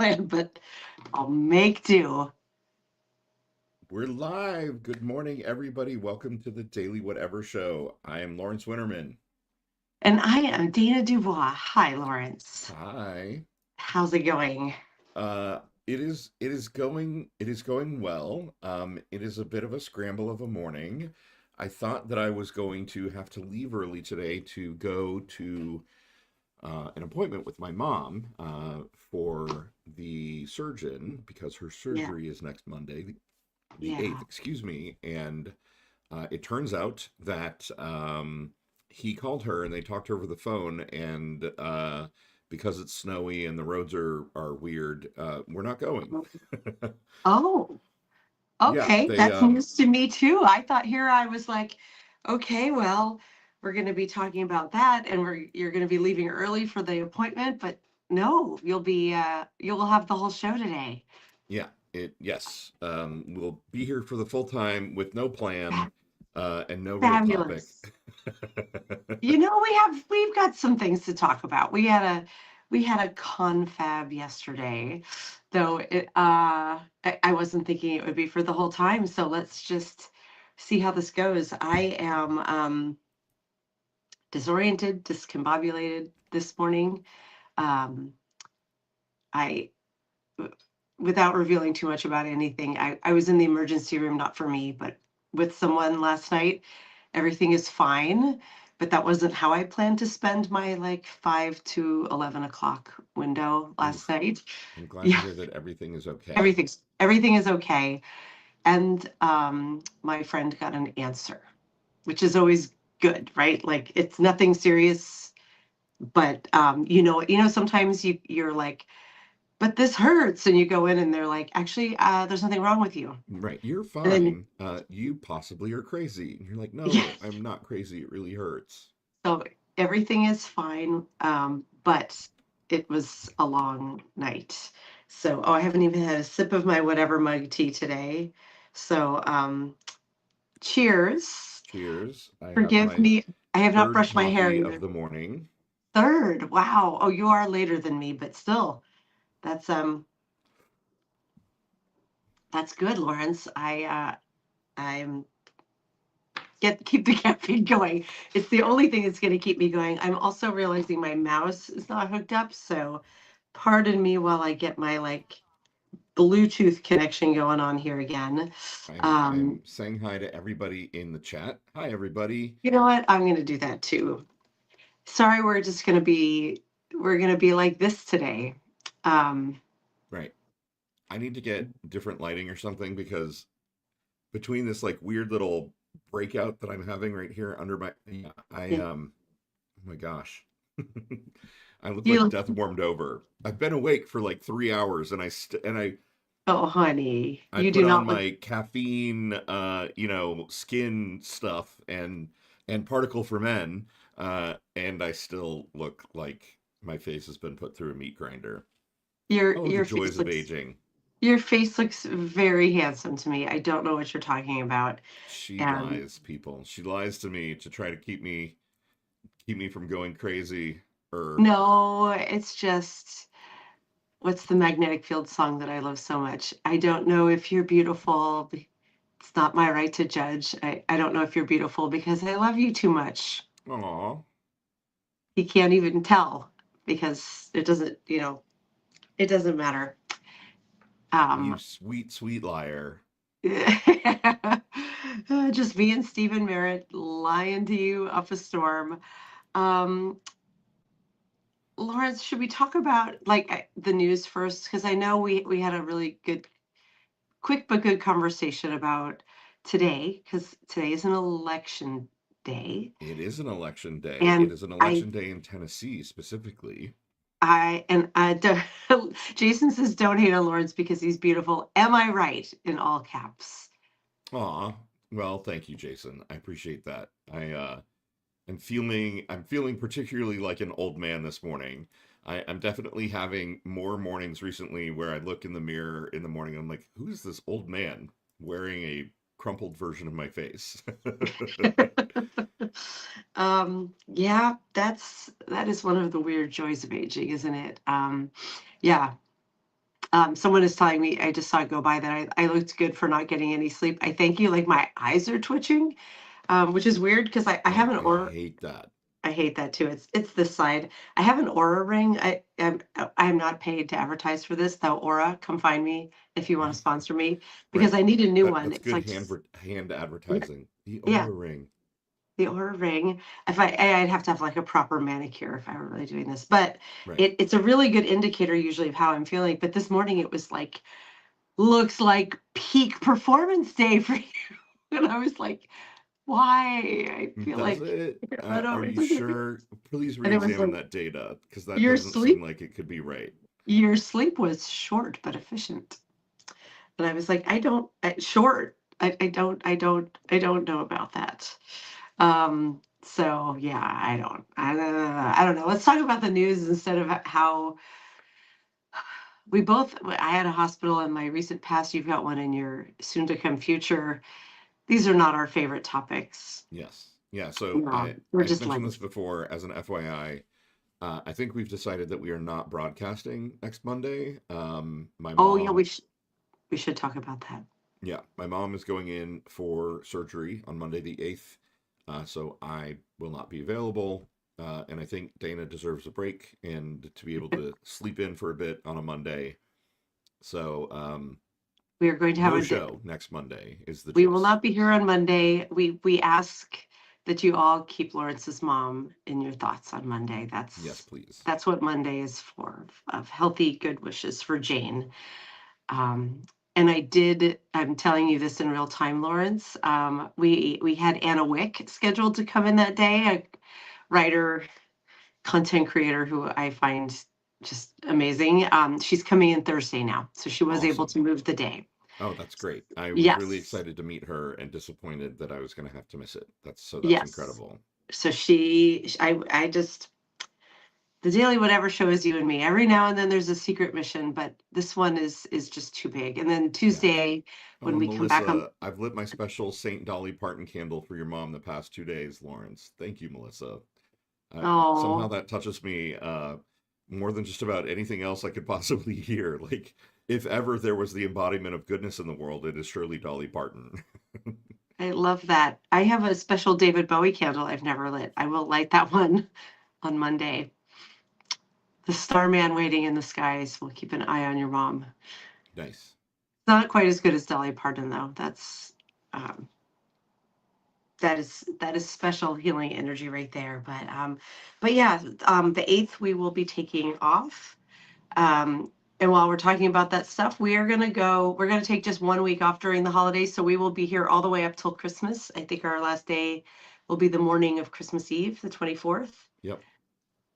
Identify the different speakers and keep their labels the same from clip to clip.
Speaker 1: plan, but I'll make do.
Speaker 2: We're live. Good morning, everybody. Welcome to the Daily Whatever Show. I am Lawrence Winterman.
Speaker 1: And I am Dana Dubois. Hi, Lawrence.
Speaker 2: Hi.
Speaker 1: How's it going?
Speaker 2: Uh, it is going well. It is a bit of a scramble of a morning. I thought that I was going to have to leave early today to go to an appointment with my mom for the surgeon because her
Speaker 1: Yeah,
Speaker 2: surgery is next Monday, the
Speaker 1: yeah.
Speaker 2: 8th, excuse me, and it turns out that he called her and they talked over the phone, and because it's snowy and the roads are weird, we're not going.
Speaker 1: Oh,
Speaker 2: Yeah,
Speaker 1: okay.
Speaker 2: they
Speaker 1: That's news to me too. I thought here I was like, okay, well, we're going to be talking about that, and you're going to be leaving early for the appointment, but no, you'll have the whole show today.
Speaker 2: yeah, it yes, we'll be here for the full time with no plan and no real topic.
Speaker 1: Fabulous. We've got some things to talk about. We had a confab yesterday, though I wasn't thinking it would be for the whole time. So let's just see how this goes. I am disoriented, discombobulated this morning. Um, I Without revealing too much about anything, I was in the emergency room, not for me, but with someone last night. Everything is fine, but that wasn't how I planned to spend my like 5 to 11 o'clock window last
Speaker 2: Oof.
Speaker 1: night.
Speaker 2: I'm glad to
Speaker 1: Yeah,
Speaker 2: hear that everything is okay.
Speaker 1: everything is okay. And my friend got an answer, which is always good, right? Like it's nothing serious, but sometimes you're like, but this hurts, and you go in and they're like, actually, there's nothing wrong with you.
Speaker 2: Right, you're
Speaker 1: And then
Speaker 2: fine. You possibly are crazy. And you're like,
Speaker 1: yeah,
Speaker 2: no, I'm not crazy. It really hurts.
Speaker 1: so everything is fine, but it was a long night. So, I haven't even had a sip of my whatever mug tea today. So, cheers.
Speaker 2: Cheers. I have
Speaker 1: Forgive
Speaker 2: my
Speaker 1: me. I have not
Speaker 2: third
Speaker 1: brushed my hair
Speaker 2: coffee of
Speaker 1: either.
Speaker 2: the morning.
Speaker 1: Third. Wow. Oh, you are later than me, but still, that's that's good, Lawrence. I'm keep the caffeine going. It's the only thing that's going to keep me going. I'm also realizing my mouse is not hooked up, so pardon me while I get my like Bluetooth connection going on here again.
Speaker 2: I'm saying hi to everybody in the chat. Hi, everybody.
Speaker 1: You know what? I'm going to do that too. Sorry, we're going to be like this today. Um,
Speaker 2: Right. I need to get different lighting or something because between this like weird little breakout that I'm having right here under my yeah,
Speaker 1: yeah.
Speaker 2: oh my gosh. I look like
Speaker 1: You,
Speaker 2: death warmed over. I've been awake for like 3 hours and
Speaker 1: oh, honey,
Speaker 2: I
Speaker 1: you
Speaker 2: put
Speaker 1: do
Speaker 2: on
Speaker 1: not look.
Speaker 2: my caffeine, skin stuff and particle for men, and I still look like my face has been put through a meat grinder.
Speaker 1: Your
Speaker 2: Oh, the
Speaker 1: your
Speaker 2: joys
Speaker 1: face
Speaker 2: of
Speaker 1: looks
Speaker 2: aging.
Speaker 1: your face looks very handsome to me. I don't know what you're talking about,
Speaker 2: She
Speaker 1: and
Speaker 2: lies, people. She lies to me to try to keep me from going crazy.
Speaker 1: no, it's just what's the magnetic field song that I love so much? I don't know if you're beautiful. It's not my right to judge. I don't know if you're beautiful because I love you too much.
Speaker 2: Aw,
Speaker 1: He can't even tell because it doesn't matter.
Speaker 2: you
Speaker 1: Um,
Speaker 2: sweet, sweet liar.
Speaker 1: just me and Stephen Merritt lying to you up a storm. Um, Lawrence, should we talk about like the news first? Because I know we had a really good, quick but good conversation about today, because today is an election day,
Speaker 2: It is an election day. It
Speaker 1: and
Speaker 2: is an
Speaker 1: I
Speaker 2: election day in Tennessee specifically.
Speaker 1: Jason says don't hate on Lawrence because he's beautiful. Am I right? In all caps.
Speaker 2: Aw, well, thank you, Jason. I appreciate that. I'm feeling particularly like an old man this morning. I'm definitely having more mornings recently where I look in the mirror in the morning and I'm like, who's this old man wearing a crumpled version of my face?
Speaker 1: Yeah, that is one of the weird joys of aging, isn't it? Yeah, Someone is telling me, I just saw it go by, that I looked good for not getting any sleep. I thank you. Like my eyes are twitching, which is weird because I have
Speaker 2: Oh,
Speaker 1: an
Speaker 2: I
Speaker 1: aura.
Speaker 2: hate that.
Speaker 1: I hate that too. It's this side. I have an aura ring. I'm not paid to advertise for this though. Aura, come find me if you want to sponsor me because
Speaker 2: Right.
Speaker 1: I need a new one.
Speaker 2: That's
Speaker 1: It's
Speaker 2: good
Speaker 1: like just
Speaker 2: hand
Speaker 1: yeah,
Speaker 2: advertising. The
Speaker 1: yeah,
Speaker 2: Aura Ring.
Speaker 1: the aura ring. If I'd have to have like a proper manicure if I were really doing this, but
Speaker 2: Right.
Speaker 1: it's a really good indicator usually of how I'm feeling. But this morning it was like looks like peak performance day for you, and I was like, why? I feel
Speaker 2: Does
Speaker 1: like
Speaker 2: it?
Speaker 1: I
Speaker 2: Are
Speaker 1: don't.
Speaker 2: you sure? Please
Speaker 1: And it was
Speaker 2: re-examine
Speaker 1: like
Speaker 2: that data because that
Speaker 1: your
Speaker 2: doesn't seem
Speaker 1: sleep
Speaker 2: like it could be right.
Speaker 1: your sleep was short but efficient. And I was like, I don't short. I don't know about that. So yeah, I don't know. Let's talk about the news instead of how we both. I had a hospital in my recent past. You've got one in your soon to come future. These are not our favorite topics.
Speaker 2: Yes. Yeah. So
Speaker 1: No, we're
Speaker 2: I've
Speaker 1: just
Speaker 2: mentioned
Speaker 1: like,
Speaker 2: this before as an FYI. I think we've decided that we are not broadcasting next Monday. My
Speaker 1: oh yeah,
Speaker 2: mom,
Speaker 1: we should talk about that.
Speaker 2: yeah, my mom is going in for surgery on Monday the 8th. So I will not be available. And I think Dana deserves a break and to be able to sleep in for a bit on a Monday. So
Speaker 1: We are going to have
Speaker 2: no
Speaker 1: a
Speaker 2: show next Monday is the
Speaker 1: we will
Speaker 2: gist.
Speaker 1: not be here on Monday. We ask that you all keep Lawrence's mom in your thoughts on Monday.
Speaker 2: Yes, please.
Speaker 1: That's what Monday is for, of healthy good wishes for Jane. Um, and I'm telling you this in real time, Lawrence. We had Anna Wick scheduled to come in that day, a writer, content creator who I find just amazing. She's coming in Thursday now, so she was able
Speaker 2: Awesome.
Speaker 1: to move the day.
Speaker 2: Oh, that's great. I was really
Speaker 1: Yes,
Speaker 2: excited to meet her and disappointed that I was going to have to miss it. That's
Speaker 1: yes.
Speaker 2: incredible.
Speaker 1: So I just, the daily whatever show is you and me. Every now and then there's a secret mission, but this one is just too big. And then
Speaker 2: Yeah.
Speaker 1: Tuesday when
Speaker 2: Oh,
Speaker 1: we come back on,
Speaker 2: Melissa, I've lit my special St. Dolly Parton candle for your mom the past 2 days, Lawrence. Thank you, Melissa. Somehow
Speaker 1: oh,
Speaker 2: that touches me more than just about anything else I could possibly hear. Like, if ever there was the embodiment of goodness in the world, it is surely Dolly Parton.
Speaker 1: I love that. I have a special David Bowie candle I've never lit. I will light that one on Monday. The Starman waiting in the skies will keep an eye on your mom.
Speaker 2: Nice.
Speaker 1: Not quite as good as Dolly Parton though. Um, that is special healing energy right there. But yeah, the 8th we will be taking off. Um, and while we're talking about that stuff, we're gonna take just 1 week off during the holidays. So we will be here all the way up till Christmas. I think our last day will be the morning of Christmas Eve, the 24th.
Speaker 2: Yep.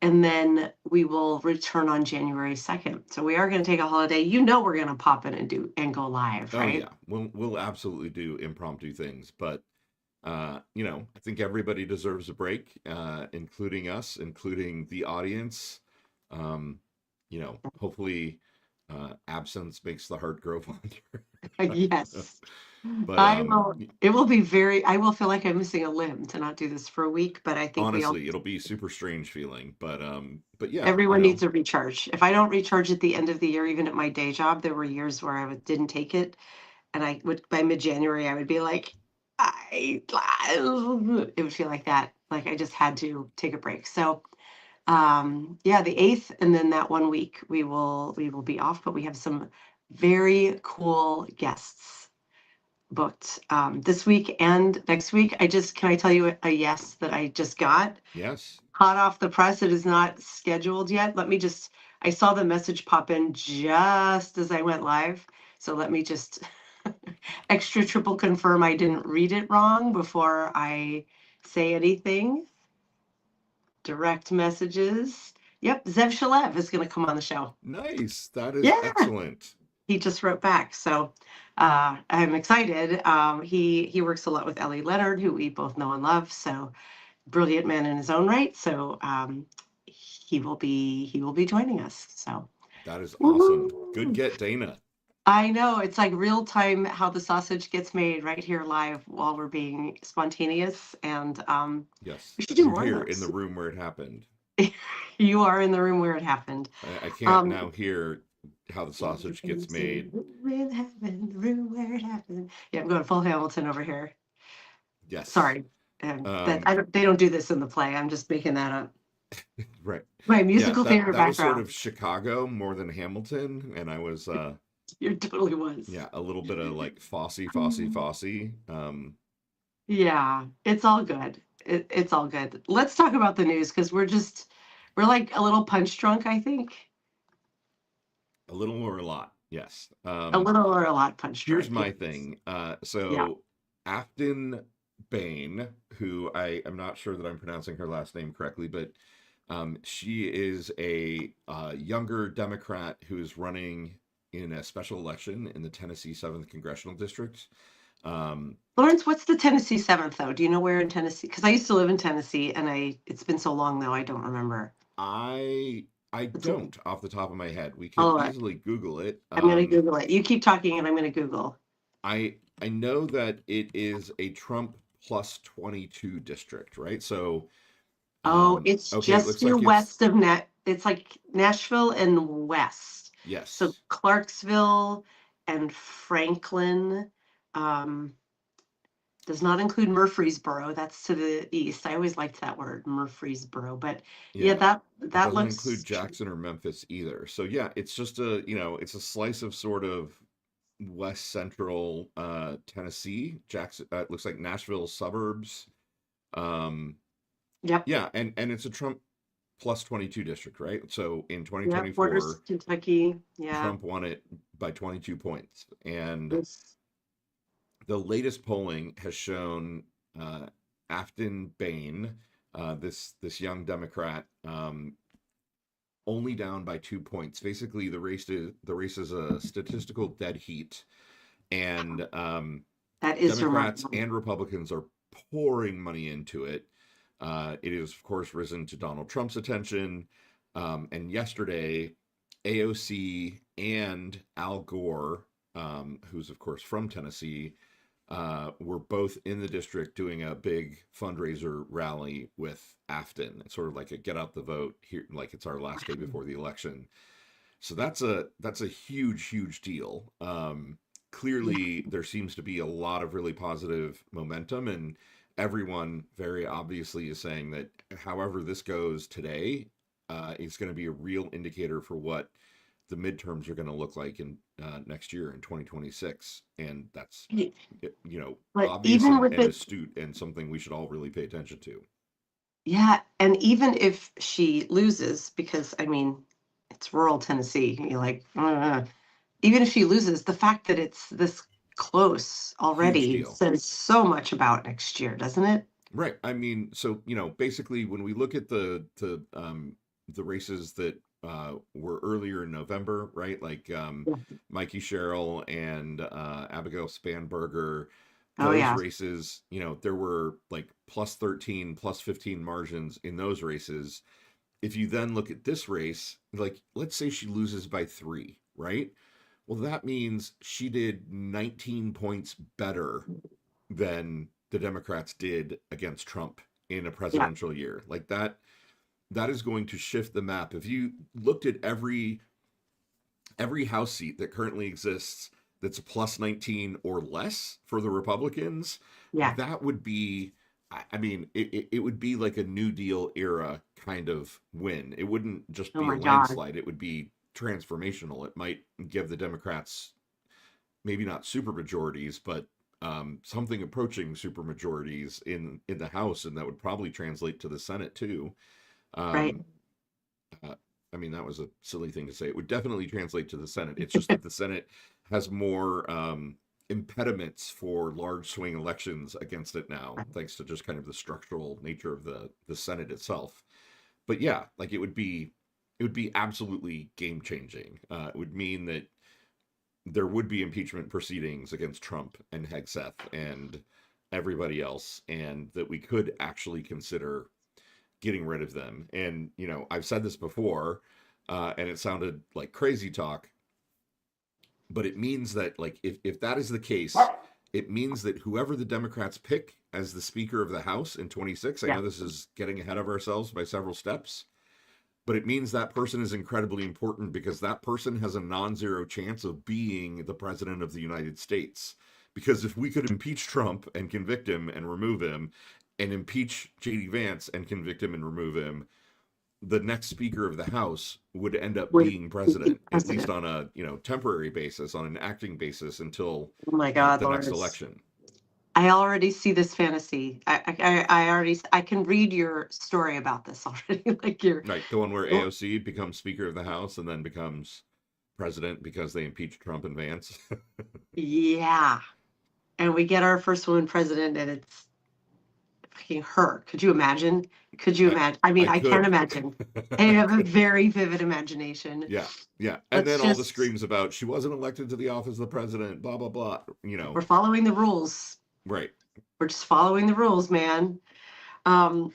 Speaker 1: And then we will return on January 2nd. So we are going to take a holiday. You know, we're going to pop in and go live,
Speaker 2: Oh
Speaker 1: right?
Speaker 2: yeah, we'll absolutely do impromptu things, but I think everybody deserves a break, including us, including the audience. Um, hopefully, absence makes the heart grow fonder.
Speaker 1: Yes.
Speaker 2: But
Speaker 1: I will. It will be very, I will feel like I'm missing a limb to not do this for a week, but I think we all,
Speaker 2: honestly, it'll be super strange feeling. But yeah,
Speaker 1: everyone needs a recharge. If I don't recharge at the end of the year, even at my day job, there were years where didn't take it. And I would, by mid-January, I would be like, it would feel like that. Like I just had to take a break. So yeah, the 8th, and then that 1 week we will be off, but we have some very cool guests booked this week and next week. Can I tell you a yes that I just got
Speaker 2: yes,
Speaker 1: hot off the press? It is not scheduled yet. I saw the message pop in just as I went live, so let me just extra triple confirm I didn't read it wrong before I say anything. Direct messages. Yep, Zev Shalev is going to come on the show.
Speaker 2: nice. That is
Speaker 1: Yeah,
Speaker 2: excellent.
Speaker 1: he just wrote back, so I'm excited. He works a lot with Ellie Leonard, who we both know and love. So brilliant man in his own right. So he will be joining us. So
Speaker 2: That is awesome. Good
Speaker 1: woo-hoo.
Speaker 2: get, Dana.
Speaker 1: I know it's like real time how the sausage gets made right here live while we're being spontaneous, and
Speaker 2: Yes,
Speaker 1: we should do
Speaker 2: you're
Speaker 1: more of
Speaker 2: here in the
Speaker 1: those.
Speaker 2: room where it happened.
Speaker 1: You are in the room where it happened.
Speaker 2: I can't
Speaker 1: Um,
Speaker 2: now hear. how the
Speaker 1: In
Speaker 2: sausage gets made.
Speaker 1: heaven, the room where it happened. Yeah, I'm going full Hamilton over here.
Speaker 2: Yes.
Speaker 1: Sorry, that
Speaker 2: Um,
Speaker 1: I don't. They don't do this in the play. I'm just making that up.
Speaker 2: right.
Speaker 1: My
Speaker 2: Yeah,
Speaker 1: musical
Speaker 2: that
Speaker 1: theater
Speaker 2: that was sort
Speaker 1: background.
Speaker 2: of Chicago more than Hamilton, and I was
Speaker 1: It totally was.
Speaker 2: yeah, a little bit of like Fosse.
Speaker 1: Yeah, it's all good. It's all good. Let's talk about the news because we're like a little punch drunk, I think.
Speaker 2: A little or a lot. Yes.
Speaker 1: A little or a lot punch
Speaker 2: Here's
Speaker 1: drunk.
Speaker 2: my
Speaker 1: Yes.
Speaker 2: thing.
Speaker 1: Yeah.
Speaker 2: So Afton Bain, who I am not sure that I'm pronouncing her last name correctly, but she is a younger Democrat who is running in a special election in the Tennessee 7th Congressional District. Um,
Speaker 1: Lawrence, what's the Tennessee Seventh though? Do you know where in Tennessee? Because I used to live in Tennessee, and it's been so long though, I don't remember.
Speaker 2: I
Speaker 1: It's a,
Speaker 2: don't off the top of my head. We could
Speaker 1: oh,
Speaker 2: easily Google it.
Speaker 1: I'm gonna Google it. You keep talking, and I'm gonna Google.
Speaker 2: I know that it is a Trump plus 22 district, right? So
Speaker 1: Oh, it's
Speaker 2: okay, it
Speaker 1: just
Speaker 2: looks
Speaker 1: due
Speaker 2: like it's
Speaker 1: west of Net. It's like Nashville and west. So
Speaker 2: yes.
Speaker 1: Clarksville and Franklin. Um, does not include Murfreesboro. That's to the east. I always liked that word, Murfreesboro. But yeah,
Speaker 2: Yeah. It
Speaker 1: that
Speaker 2: doesn't include
Speaker 1: looks
Speaker 2: Jackson or Memphis either. So yeah, it's just it's a slice of sort of west central Tennessee. Jackson it looks like Nashville suburbs. Um
Speaker 1: yep,
Speaker 2: yeah, and it's a Trump plus 22 district, right? So in
Speaker 1: yep, borders
Speaker 2: 2024,
Speaker 1: Kentucky. Yeah.
Speaker 2: Trump won it by 22 points. And
Speaker 1: It's,
Speaker 2: the latest polling has shown Afton Bain, this young Democrat, only down by 2 points. Basically, the race is a statistical dead heat, and
Speaker 1: that is
Speaker 2: Democrats
Speaker 1: remarkable.
Speaker 2: and Republicans are pouring money into it. It has, of course, risen to Donald Trump's attention. And yesterday, AOC and Al Gore, who's, of course, from Tennessee, were both in the district doing a big fundraiser rally with Afton. It's sort of like a get out the vote here, like it's our last day before the election. So that's a huge deal.
Speaker 1: Yeah,
Speaker 2: Clearly, there seems to be a lot of really positive momentum, and everyone very obviously is saying that however this goes today, is going to be a real indicator for what the midterms are going to look like in next year in 2026, and that's
Speaker 1: but
Speaker 2: obvious
Speaker 1: even with
Speaker 2: and
Speaker 1: it,
Speaker 2: astute and something we should all really pay attention to.
Speaker 1: yeah, and even if she loses, because I mean, it's rural Tennessee, you're like, even if she loses, the fact that it's this close
Speaker 2: Huge
Speaker 1: already
Speaker 2: deal.
Speaker 1: says so much about next year, doesn't it?
Speaker 2: Right. I mean, so basically, when we look at the races that were earlier in November, right? Like
Speaker 1: Yeah.
Speaker 2: Mikey Sherrill and Abigail Spanberger,
Speaker 1: Oh
Speaker 2: those
Speaker 1: yeah,
Speaker 2: races, there were like plus 13, plus 15 margins in those races. If you then look at this race, like let's say she loses by 3, right? Well, that means she did 19 points better than the Democrats did against Trump in a
Speaker 1: yeah,
Speaker 2: presidential year. Like that is going to shift the map. If you looked at every House seat that currently exists that's a plus 19 or less for the Republicans,
Speaker 1: yeah.
Speaker 2: that would be I mean, it would be like a New Deal era kind of win. It wouldn't just
Speaker 1: Oh
Speaker 2: be a
Speaker 1: my God.
Speaker 2: landslide. It would be transformational. It might give the Democrats maybe not super majorities, but something approaching super majorities in the House, and that would probably translate to the Senate too.
Speaker 1: Right.
Speaker 2: Um, uh, I mean, that was a silly thing to say. It would definitely translate to the Senate. It's just that the Senate has more impediments for large swing elections against it now, thanks to just kind of the structural nature of the Senate itself. But yeah, like it would be absolutely game changing. It would mean that there would be impeachment proceedings against Trump and Hegseth and everybody else, and that we could actually consider getting rid of them. And I've said this before, and it sounded like crazy talk, but it means that like if that is the case, it means that whoever the Democrats pick as the Speaker of the House in 26, I
Speaker 1: Yeah.
Speaker 2: know this is getting ahead of ourselves by several steps, but it means that person is incredibly important because that person has a non-zero chance of being the president of the United States. Because if we could impeach Trump and convict him and remove him, and impeach JD Vance and convict him and remove him, the next speaker of the house would end up
Speaker 1: Would
Speaker 2: being
Speaker 1: be
Speaker 2: president, at least
Speaker 1: president.
Speaker 2: on a temporary basis, on an acting basis until
Speaker 1: Oh my God,
Speaker 2: the next
Speaker 1: Lawrence.
Speaker 2: election.
Speaker 1: I already see this fantasy. I already, I can read your story about this already. Like you're,
Speaker 2: Right, the one where AOC becomes speaker of the house and then becomes president because they impeached Trump and Vance.
Speaker 1: yeah. And we get our first woman president, and it's fucking her. Could you imagine? Could you
Speaker 2: I
Speaker 1: imagine? I mean,
Speaker 2: I
Speaker 1: I can't
Speaker 2: could.
Speaker 1: imagine. I
Speaker 2: I
Speaker 1: have a
Speaker 2: could.
Speaker 1: very vivid imagination.
Speaker 2: Yeah, yeah. And
Speaker 1: Let's
Speaker 2: then all the
Speaker 1: just,
Speaker 2: screams about she wasn't elected to the office of the president, blah blah blah.
Speaker 1: we're following the rules.
Speaker 2: Right.
Speaker 1: We're just following the rules, man. Um,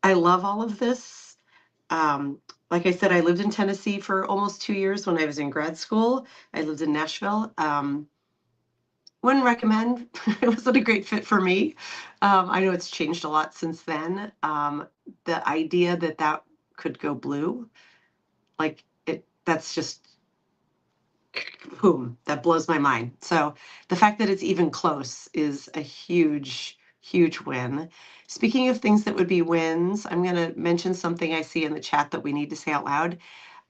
Speaker 1: I love all of this. Um, like I said, I lived in Tennessee for almost 2 years when I was in grad school. I lived in Nashville. Wouldn't recommend. It wasn't a great fit for me. I know it's changed a lot since then. The idea that that could go blue, like it, that's just boom, that blows my mind. So the fact that it's even close is a huge, huge win. Speaking of things that would be wins, I'm going to mention something I see in the chat that we need to say out loud.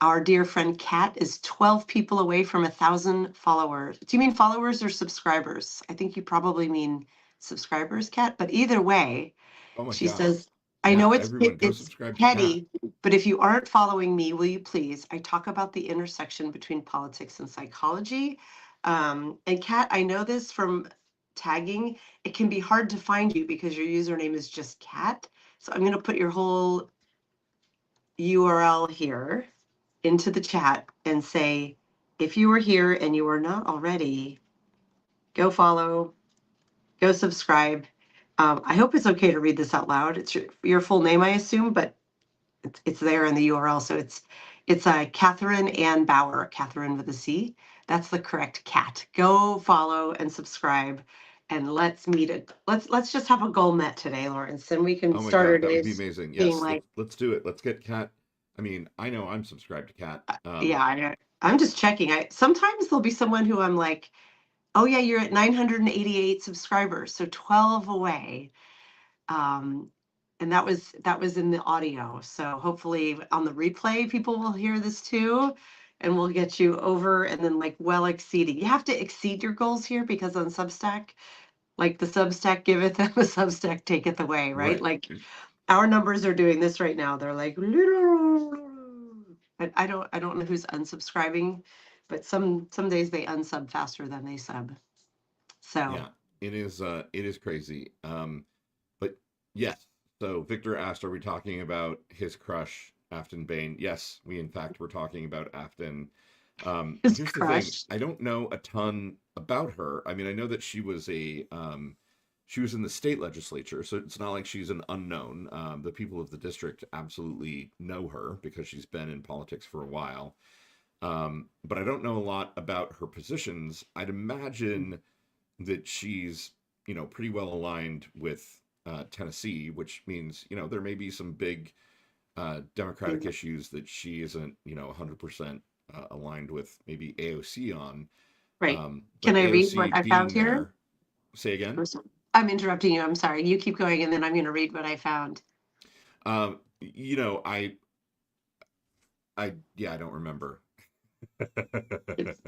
Speaker 1: Our dear friend Kat is 12 people away from 1,000 followers. Do you mean followers or subscribers? I think you probably mean subscribers, Kat. But either way,
Speaker 2: Oh my
Speaker 1: she
Speaker 2: God.
Speaker 1: says, I
Speaker 2: Yeah,
Speaker 1: know
Speaker 2: everyone go
Speaker 1: it's
Speaker 2: subscribe to Kat.
Speaker 1: petty, but if you aren't following me, will you please? I talk about the intersection between politics and psychology. And Kat, I know this from tagging. It can be hard to find you because your username is just Kat. So I'm going to put your whole URL here into the chat and say, if you are here and you are not already, go follow, go subscribe. I hope it's okay to read this out loud. It's your full name, I assume, but it's there in the URL. So it's Catherine Ann Bauer, Catherine with a C. That's the correct cat. Go follow and subscribe, and let's meet it. Let's just have a goal met today, Lawrence, and we can
Speaker 2: Oh my
Speaker 1: start our
Speaker 2: God, that would be
Speaker 1: days
Speaker 2: amazing.
Speaker 1: being
Speaker 2: Yes,
Speaker 1: like,
Speaker 2: let's do it. Let's get Kat. I mean, I know I'm subscribed to Kat.
Speaker 1: yeah, I'm just checking. I sometimes there'll be someone who I'm like, oh yeah, you're at 988 subscribers, so 12 away. Um, and that was in the audio. So hopefully on the replay, people will hear this too, and we'll get you over and then like well exceeding. You have to exceed your goals here because on Substack, like the Substack giveth and the Substack taketh away, right?
Speaker 2: Right.
Speaker 1: Like our numbers are doing this right now. They're like, but I don't know who's unsubscribing, but some days they unsub faster than they sub. So
Speaker 2: Yeah, it is crazy. But yes. So Victor asked, are we talking about his crush, Afton Bain? Yes, we in fact were talking about Afton.
Speaker 1: it's
Speaker 2: Here's the thing.
Speaker 1: crushed.
Speaker 2: I don't know a ton about her. I mean, I know that she was in the state legislature, so it's not like she's an unknown. The people of the district absolutely know her because she's been in politics for a while. But I don't know a lot about her positions. I'd imagine that she's pretty well aligned with Tennessee, which means there may be some big Democratic issues that she isn't 100% aligned with maybe AOC on.
Speaker 1: Right. Can
Speaker 2: But
Speaker 1: I read what
Speaker 2: AOC
Speaker 1: I found
Speaker 2: being
Speaker 1: here?
Speaker 2: there, say again.
Speaker 1: I'm interrupting you. I'm sorry. You keep going, and then I'm going to read what I found.
Speaker 2: You know, yeah, I don't remember.
Speaker 1: It's,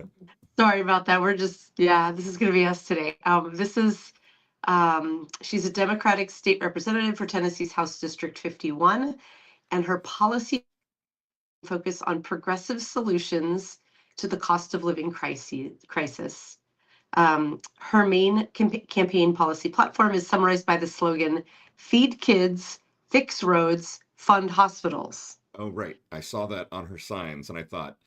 Speaker 1: sorry about that. We're just, yeah, this is going to be us today. She's a Democratic state representative for Tennessee's House District 51, and her policy focus on progressive solutions to the cost of living crisis. Her main campaign policy platform is summarized by the slogan, feed kids, fix roads, fund hospitals.
Speaker 2: Oh, right. I saw that on her signs and I thought,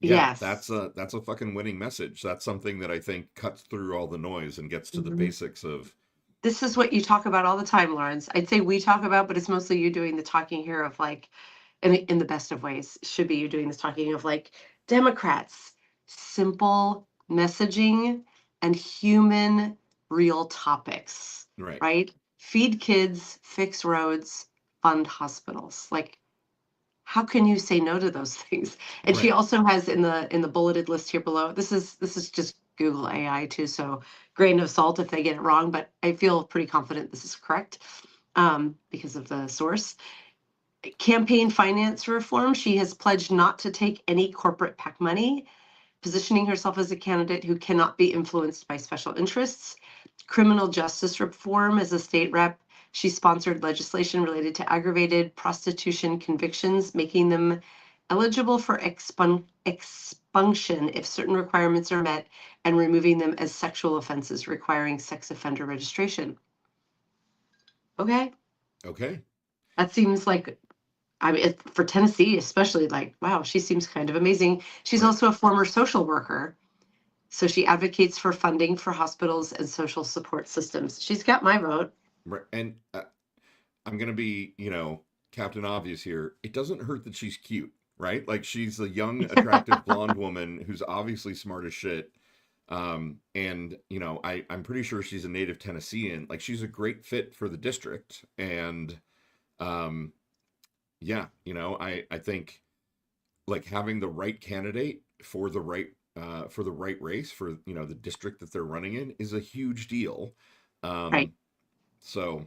Speaker 2: yeah,
Speaker 1: Yes.
Speaker 2: that's a fucking winning message. That's something that I think cuts through all the noise and gets to the
Speaker 1: Mhm.
Speaker 2: basics of
Speaker 1: This is what you talk about all the time, Lawrence. I'd say we talk about, but it's mostly you doing the talking here of like, in the best of ways, should be you doing this talking of like Democrats, simple messaging and human real topics,
Speaker 2: right.
Speaker 1: right? Feed kids, fix roads, fund hospitals. Like how can you say no to those things? And she
Speaker 2: Right.
Speaker 1: also has in the bulleted list here below. This is just Google AI too, so grain of salt if they get it wrong, but I feel pretty confident this is correct because of the source. Campaign finance reform. She has pledged not to take any corporate PAC money, positioning herself as a candidate who cannot be influenced by special interests. Criminal justice reform. As a state rep, she sponsored legislation related to aggravated prostitution convictions, making them eligible for expunction if certain requirements are met, and removing them as sexual offenses requiring sex offender registration. Okay,
Speaker 2: Okay.
Speaker 1: that seems like, I mean, for Tennessee, especially, like, wow, she seems kind of amazing. She's
Speaker 2: Right.
Speaker 1: also a former social worker. So she advocates for funding for hospitals and social support systems. She's got my vote.
Speaker 2: Right. And I'm gonna be, Captain Obvious here. It doesn't hurt that she's cute, right? Like she's a young, attractive blonde woman who's obviously smart as shit. And I'm pretty sure she's a native Tennessean. Like she's a great fit for the district. And um, yeah, I think like having the right candidate for the right race for the district that they're running in is a huge deal.
Speaker 1: Right.
Speaker 2: Um, so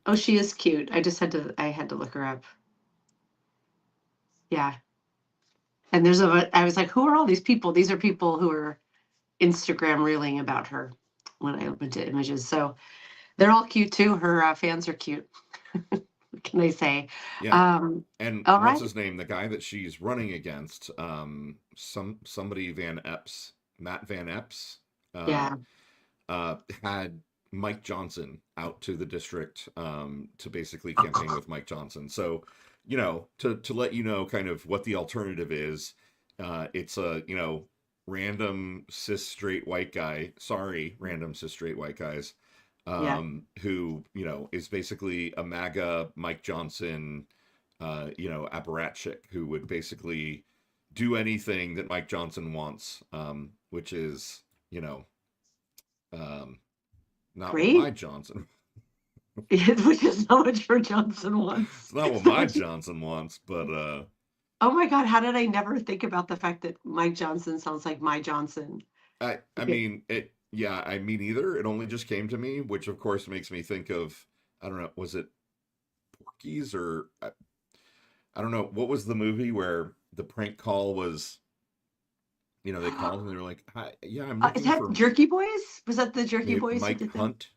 Speaker 1: Oh, she is cute. I had to look her up. Yeah. And I was like, who are all these people? These are people who are Instagram reeling about her when I went to images. So they're all cute too. Her fans are cute. What can I say?
Speaker 2: yeah,
Speaker 1: Um,
Speaker 2: and
Speaker 1: all
Speaker 2: what's
Speaker 1: right.
Speaker 2: his name? The guy that she's running against, somebody Van Epps, Matt Van Epps, uh,
Speaker 1: Yeah.
Speaker 2: had Mike Johnson out to the district to basically campaign with Mike Johnson. So, to let you know kind of what the alternative is, it's a random cis straight white guy. Sorry, random cis straight white guys.
Speaker 1: Yeah.
Speaker 2: Who is basically a MAGA Mike Johnson, apparatchik who would basically do anything that Mike Johnson wants, which is you know um, not what my
Speaker 1: Great.
Speaker 2: Johnson.
Speaker 1: Which is how much for Johnson
Speaker 2: It's
Speaker 1: wants.
Speaker 2: not what
Speaker 1: So
Speaker 2: my
Speaker 1: much.
Speaker 2: Johnson wants, but
Speaker 1: Oh my God, how did I never think about the fact that Mike Johnson sounds like my Johnson?
Speaker 2: I
Speaker 1: Okay.
Speaker 2: mean it. Yeah, I mean either. It only just came to me, which of course makes me think of I don't know. Was it Porky's or I don't know what was the movie where the prank call was. They called and they were like, "Hi, yeah, I'm
Speaker 1: Is
Speaker 2: looking
Speaker 1: that
Speaker 2: for
Speaker 1: Jerky Boys? Was that the Jerky
Speaker 2: maybe
Speaker 1: Boys who
Speaker 2: Mike
Speaker 1: did that?
Speaker 2: Hunt."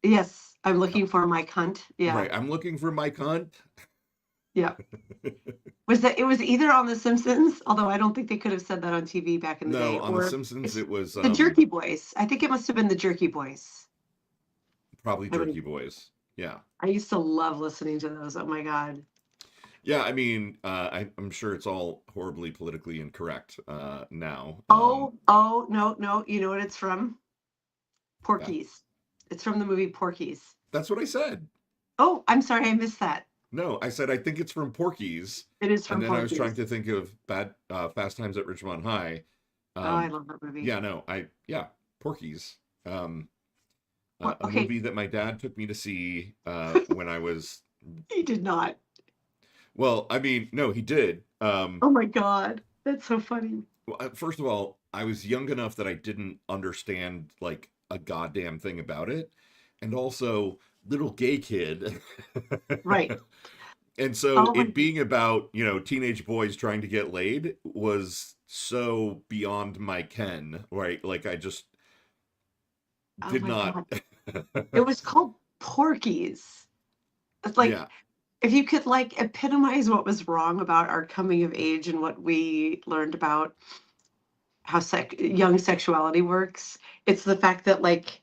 Speaker 1: Yes, I'm
Speaker 2: Uh,
Speaker 1: looking for Mike Hunt. Yeah,
Speaker 2: Right, I'm looking for Mike Hunt.
Speaker 1: yeah. Was that? It was either on The Simpsons, although I don't think they could have said that on TV back in the
Speaker 2: No,
Speaker 1: day,
Speaker 2: on The
Speaker 1: or
Speaker 2: Simpsons
Speaker 1: it's
Speaker 2: it was
Speaker 1: the Jerky Boys. I think it must have been the Jerky Boys.
Speaker 2: probably
Speaker 1: I mean,
Speaker 2: Jerky Boys. Yeah.
Speaker 1: I used to love listening to those. Oh my God.
Speaker 2: Yeah, I mean, I'm sure it's all horribly politically incorrect now.
Speaker 1: Oh, no, no. You know what it's from?
Speaker 2: Yeah,
Speaker 1: Porky's. It's from the movie Porky's.
Speaker 2: that's what I said.
Speaker 1: Oh, I'm sorry, I missed that.
Speaker 2: No, I said I think it's from Porky's,
Speaker 1: It is
Speaker 2: and
Speaker 1: from
Speaker 2: then I was trying
Speaker 1: Porky's.
Speaker 2: to think of Bad Fast Times at Ridgemont High.
Speaker 1: Oh, I
Speaker 2: Um,
Speaker 1: love that movie.
Speaker 2: yeah, no, yeah, Porky's. Um,
Speaker 1: Well,
Speaker 2: a
Speaker 1: okay,
Speaker 2: movie that my dad took me to see when I was.
Speaker 1: he did not.
Speaker 2: Well, I mean, no, he did.
Speaker 1: Oh my God, that's so funny.
Speaker 2: Well, first of all, I was young enough that I didn't understand like a goddamn thing about it, and also little gay kid.
Speaker 1: Right.
Speaker 2: And so
Speaker 1: Oh my.
Speaker 2: it being about, teenage boys trying to get laid was so beyond my ken, right? Like I just
Speaker 1: Oh
Speaker 2: did
Speaker 1: my
Speaker 2: not.
Speaker 1: God. It was called Porky's. It's like
Speaker 2: Yeah,
Speaker 1: if you could like epitomize what was wrong about our coming of age and what we learned about how young sexuality works, it's the fact that like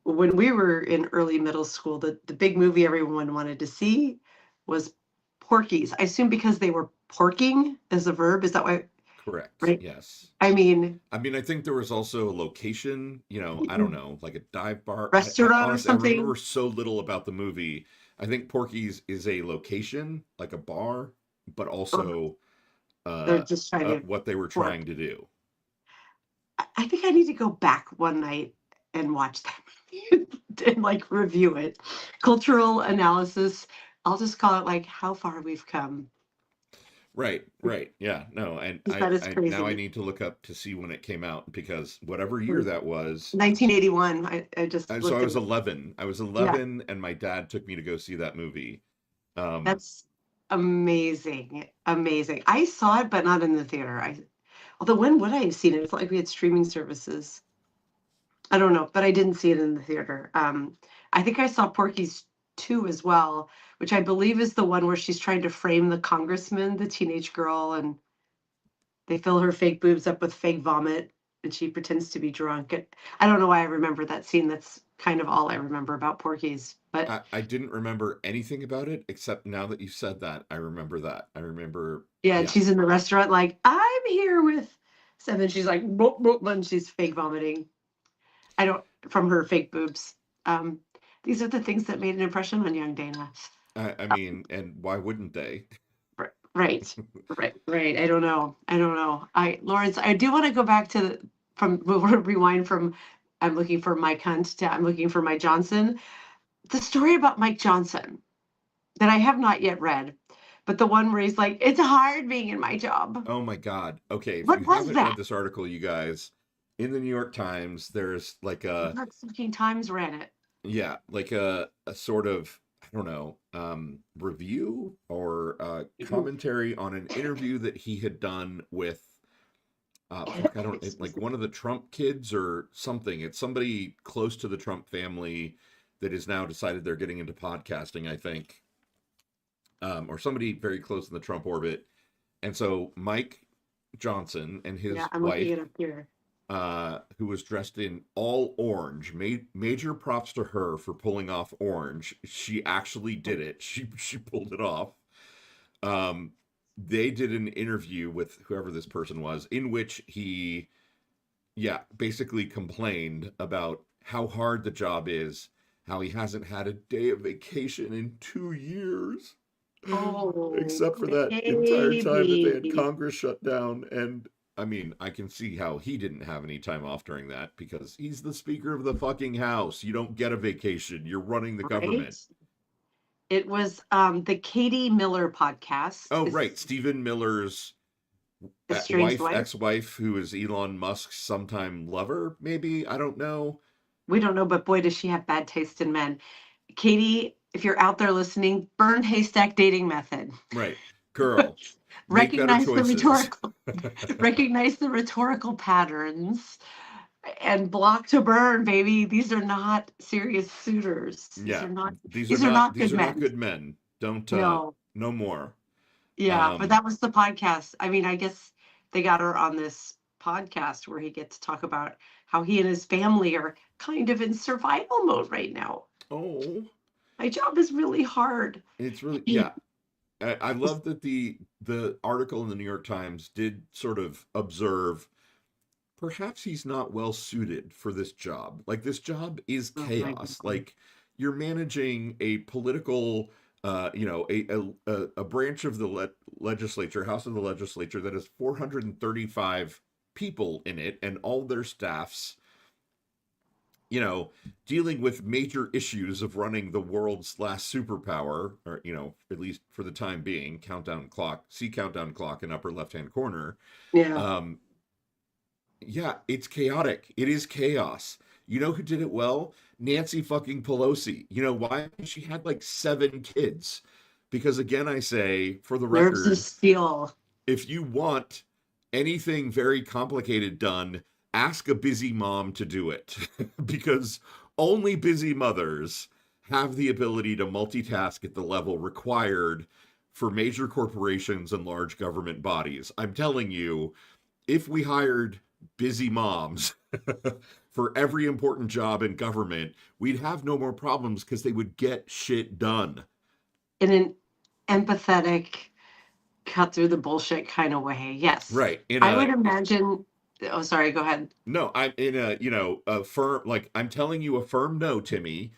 Speaker 1: when we were in early middle school, the big movie everyone wanted to see was Porky's. I assume because they were porking as a verb. Is that why?
Speaker 2: correct.
Speaker 1: Right.
Speaker 2: Yes.
Speaker 1: I mean,
Speaker 2: I mean, I think there was also a location, I don't know, like a dive bar. I
Speaker 1: restaurant or
Speaker 2: honestly, I remember
Speaker 1: something.
Speaker 2: so little about the movie. I think Porky's is a location, like a bar, but
Speaker 1: Or
Speaker 2: also
Speaker 1: they're just trying to
Speaker 2: what they were
Speaker 1: pork.
Speaker 2: trying to do.
Speaker 1: I think I need to go back one night and watch that movie and like review it. Cultural analysis. I'll just call it like how far we've come.
Speaker 2: Right, right. Yeah, no, and
Speaker 1: That is
Speaker 2: I now I
Speaker 1: crazy.
Speaker 2: need to look up to see when it came out because whatever year that was,
Speaker 1: 1981. I just
Speaker 2: so I
Speaker 1: looked
Speaker 2: was
Speaker 1: at.
Speaker 2: 11. I was
Speaker 1: Yeah,
Speaker 2: 11 and my dad took me to go see that movie. Um,
Speaker 1: that's amazing. Amazing. I saw it, but not in the theater. Although when would I have seen it? It's not like we had streaming services. I don't know, but I didn't see it in the theater. I think I saw Porky's 2 as well, which I believe is the one where she's trying to frame the congressman, the teenage girl, and they fill her fake boobs up with fake vomit, and she pretends to be drunk. I don't know why I remember that scene. That's kind of all I remember about Porky's. But
Speaker 2: I didn't remember anything about it except now that you said that, I remember that. I remember,
Speaker 1: yeah, and
Speaker 2: yeah.
Speaker 1: she's in the restaurant like, I'm here with seven. She's like, boop, boop, and she's fake vomiting. I don't from her fake boobs. Um, these are the things that made an impression on young Dana.
Speaker 2: I mean, and why wouldn't they?
Speaker 1: Right, right. I don't know. I don't know. Lawrence, I do want to go back to we'll rewind from I'm looking for Mike Hunt to I'm looking for Mike Johnson. The story about Mike Johnson that I have not yet read, but the one where he's like, it's hard being in my job.
Speaker 2: Oh my God. Okay, if you
Speaker 1: What was
Speaker 2: haven't read
Speaker 1: that?
Speaker 2: this article, you guys, in the New York Times, there's like
Speaker 1: New
Speaker 2: a,
Speaker 1: York fucking Times ran it.
Speaker 2: yeah, like a sort of, I don't know, review or commentary on an interview that he had done with, fuck, I don't, like one of the Trump kids or something. It's somebody close to the Trump family that has now decided they're getting into podcasting, I think, or somebody very close in the Trump orbit. And so Mike Johnson and
Speaker 1: Yeah,
Speaker 2: his
Speaker 1: I'm looking
Speaker 2: wife,
Speaker 1: it up here.
Speaker 2: who was dressed in all orange. Major props to her for pulling off orange. She actually did it. She pulled it off. Um, they did an interview with whoever this person was, in which he, yeah, basically complained about how hard the job is, how he hasn't had a day of vacation in 2 years,
Speaker 1: Oh,
Speaker 2: except for that entire time that they had
Speaker 1: baby.
Speaker 2: Congress shut down. And I mean, I can see how he didn't have any time off during that because he's the Speaker of the fucking House. You don't get a vacation. You're running the
Speaker 1: Right?
Speaker 2: government.
Speaker 1: It was the Katie Miller podcast.
Speaker 2: Oh, right.
Speaker 1: Is
Speaker 2: Stephen Miller's
Speaker 1: Estranged
Speaker 2: wife,
Speaker 1: Wife.
Speaker 2: ex-wife, who is Elon Musk's sometime lover, maybe. I don't know.
Speaker 1: We don't know, but boy, does she have bad taste in men. Katie, if you're out there listening, burn haystack dating method.
Speaker 2: Right. Girl, make better
Speaker 1: recognize the
Speaker 2: choices.
Speaker 1: rhetorical recognize the rhetorical patterns and block to burn, baby. These are not serious suitors.
Speaker 2: Yeah.
Speaker 1: These are not
Speaker 2: These
Speaker 1: good
Speaker 2: are not
Speaker 1: men.
Speaker 2: good men. Don't
Speaker 1: No.
Speaker 2: no more.
Speaker 1: Yeah, but
Speaker 2: Um
Speaker 1: that was the podcast. I mean, I guess they got her on this podcast where he gets to talk about how he and his family are kind of in survival mode right now.
Speaker 2: oh,
Speaker 1: My job is really hard.
Speaker 2: it's really, yeah. I love that the article in the New York Times did sort of observe perhaps he's not well suited for this job. Like this job is
Speaker 1: Oh my
Speaker 2: chaos.
Speaker 1: God.
Speaker 2: Like you're managing a political, a branch of the legislature, House of the Legislature that has 435 people in it, and all their staffs, dealing with major issues of running the world's last superpower, or, at least for the time being, see countdown clock in upper left hand corner.
Speaker 1: Yeah.
Speaker 2: Um, yeah, it's chaotic. It is chaos. You know who did it well? Nancy fucking Pelosi. You know why? She had like 7 kids. Because again, I say, for the
Speaker 1: Nerves of
Speaker 2: record,
Speaker 1: steel.
Speaker 2: if you want anything very complicated done, ask a busy mom to do it. Because only busy mothers have the ability to multitask at the level required for major corporations and large government bodies. I'm telling you, if we hired busy moms for every important job in government, we'd have no more problems because they would get shit done.
Speaker 1: In an empathetic, cut through the bullshit kind of way. Yes.
Speaker 2: Right. In
Speaker 1: I would
Speaker 2: a
Speaker 1: imagine. Oh, sorry. Go ahead.
Speaker 2: No, I'm in a, a firm, like I'm telling you a firm no, Timmy.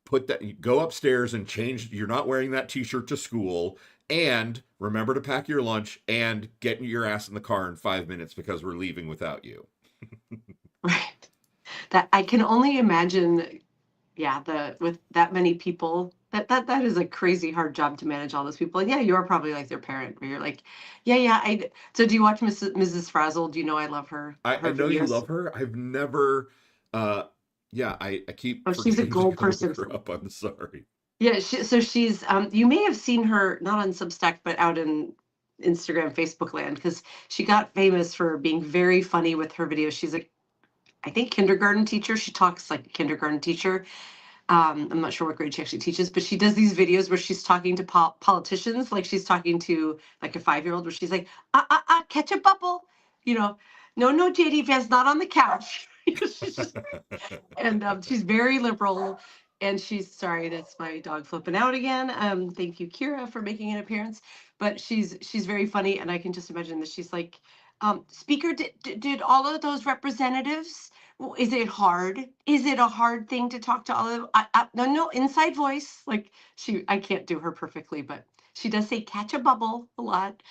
Speaker 2: Put that, go upstairs and change. You're not wearing that t-shirt to school. And remember to pack your lunch and get your ass in the car in 5 minutes because we're leaving without you.
Speaker 1: Right. That I can only imagine. Yeah. With that many people. That is a crazy hard job to manage all those people. And yeah, you're probably like their parent, where you're like, yeah, yeah. So do you watch Mrs. Frazzle? Do you know I love
Speaker 2: I
Speaker 1: her
Speaker 2: know you
Speaker 1: videos?
Speaker 2: love her. I've never uh yeah, I keep
Speaker 1: Oh, she's a
Speaker 2: forgetting to
Speaker 1: gold
Speaker 2: go look
Speaker 1: person.
Speaker 2: her up. I'm sorry.
Speaker 1: Yeah, so she's you may have seen her not on Substack but out in Instagram, Facebook land, because she got famous for being very funny with her videos. She's a, I think, kindergarten teacher. She talks like a kindergarten teacher. I'm not sure what grade she actually teaches, but she does these videos where she's talking to politicians, like she's talking to like a 5-year-old, where she's like, catch a bubble, you know, no, no, JD Vance, not on the couch. She's just, and she's very liberal. And she's, sorry, that's my dog flipping out again. Thank you, Kira, for making an appearance. But she's very funny, and I can just imagine that she's like, Speaker, did all of those representatives? Is it hard? Is it a hard thing to talk to all of them? No, no, inside voice. Like I can't do her perfectly, but she does say catch a bubble a lot.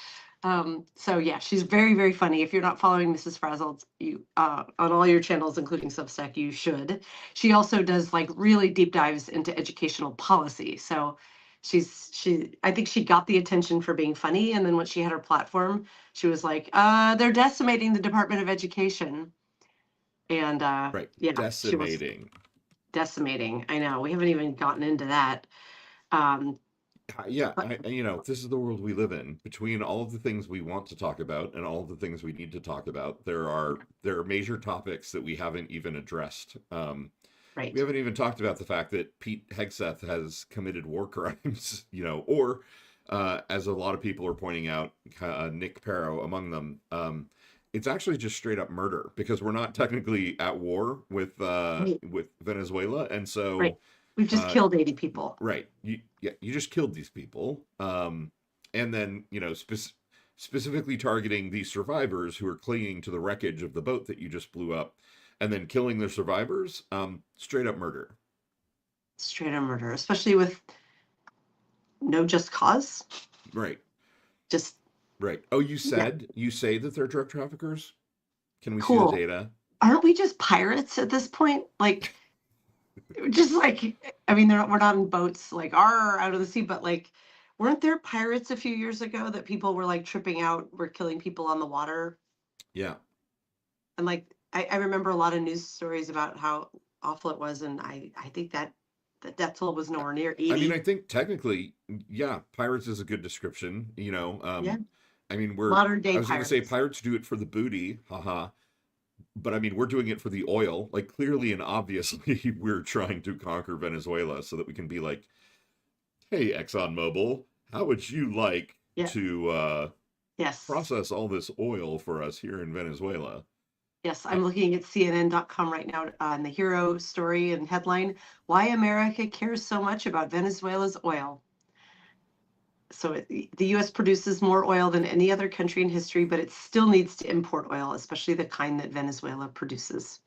Speaker 1: So yeah, she's very, very funny. If you're not following Mrs. Frazzle, you on all your channels, including Substack, you should. She also does like really deep dives into educational policy. So I think she got the attention for being funny. And then when she had her platform, she was like, they're decimating the Department of Education. And
Speaker 2: Right.
Speaker 1: yeah, she was
Speaker 2: Decimating.
Speaker 1: decimating. I know. We haven't even gotten into that. Um,
Speaker 2: Yeah,
Speaker 1: but
Speaker 2: this is the world we live in. Between all of the things we want to talk about and all of the things we need to talk about, there are major topics that we haven't even addressed. We
Speaker 1: right.
Speaker 2: haven't even talked about the fact that Pete Hegseth has committed war crimes, or as a lot of people are pointing out, Nick Perro among them. It's actually just straight up murder because we're not technically at war
Speaker 1: Right.
Speaker 2: with Venezuela, and
Speaker 1: Right.
Speaker 2: so
Speaker 1: We've just
Speaker 2: uh,
Speaker 1: killed 80 people.
Speaker 2: right, you just killed these people, and then specifically targeting these survivors who are clinging to the wreckage of the boat that you just blew up, and then killing their survivors. Straight up murder.
Speaker 1: Straight up murder, especially with no just cause.
Speaker 2: Right.
Speaker 1: Just,
Speaker 2: Right. Oh,
Speaker 1: yeah,
Speaker 2: you say that they're drug traffickers? Can we see the
Speaker 1: cool.
Speaker 2: data?
Speaker 1: Aren't we just pirates at this point? Like, just like, I mean, we're not in boats like are out of the sea, but like, weren't there pirates a few years ago that people were like tripping out, were killing people on the water?
Speaker 2: Yeah.
Speaker 1: And like, I remember a lot of news stories about how awful it was. And I think that the death toll was
Speaker 2: I
Speaker 1: nowhere near
Speaker 2: I mean,
Speaker 1: 80.
Speaker 2: I think technically, yeah, pirates is a good description.
Speaker 1: Yeah.
Speaker 2: I mean,
Speaker 1: Modern
Speaker 2: I
Speaker 1: day
Speaker 2: was going to say
Speaker 1: pirates.
Speaker 2: pirates do it for the booty, haha. But I mean, we're doing it for the oil. Like, clearly and obviously, we're trying to conquer Venezuela so that we can be like, hey, ExxonMobil, how would you like
Speaker 1: Yeah.
Speaker 2: to
Speaker 1: Yes.
Speaker 2: process all this oil for us here in Venezuela?
Speaker 1: Yes,
Speaker 2: Uh,
Speaker 1: I'm looking at CNN.com right now on the hero story and headline, Why America Cares So Much About Venezuela's Oil. So the US produces more oil than any other country in history, but it still needs to import oil, especially the kind that Venezuela produces.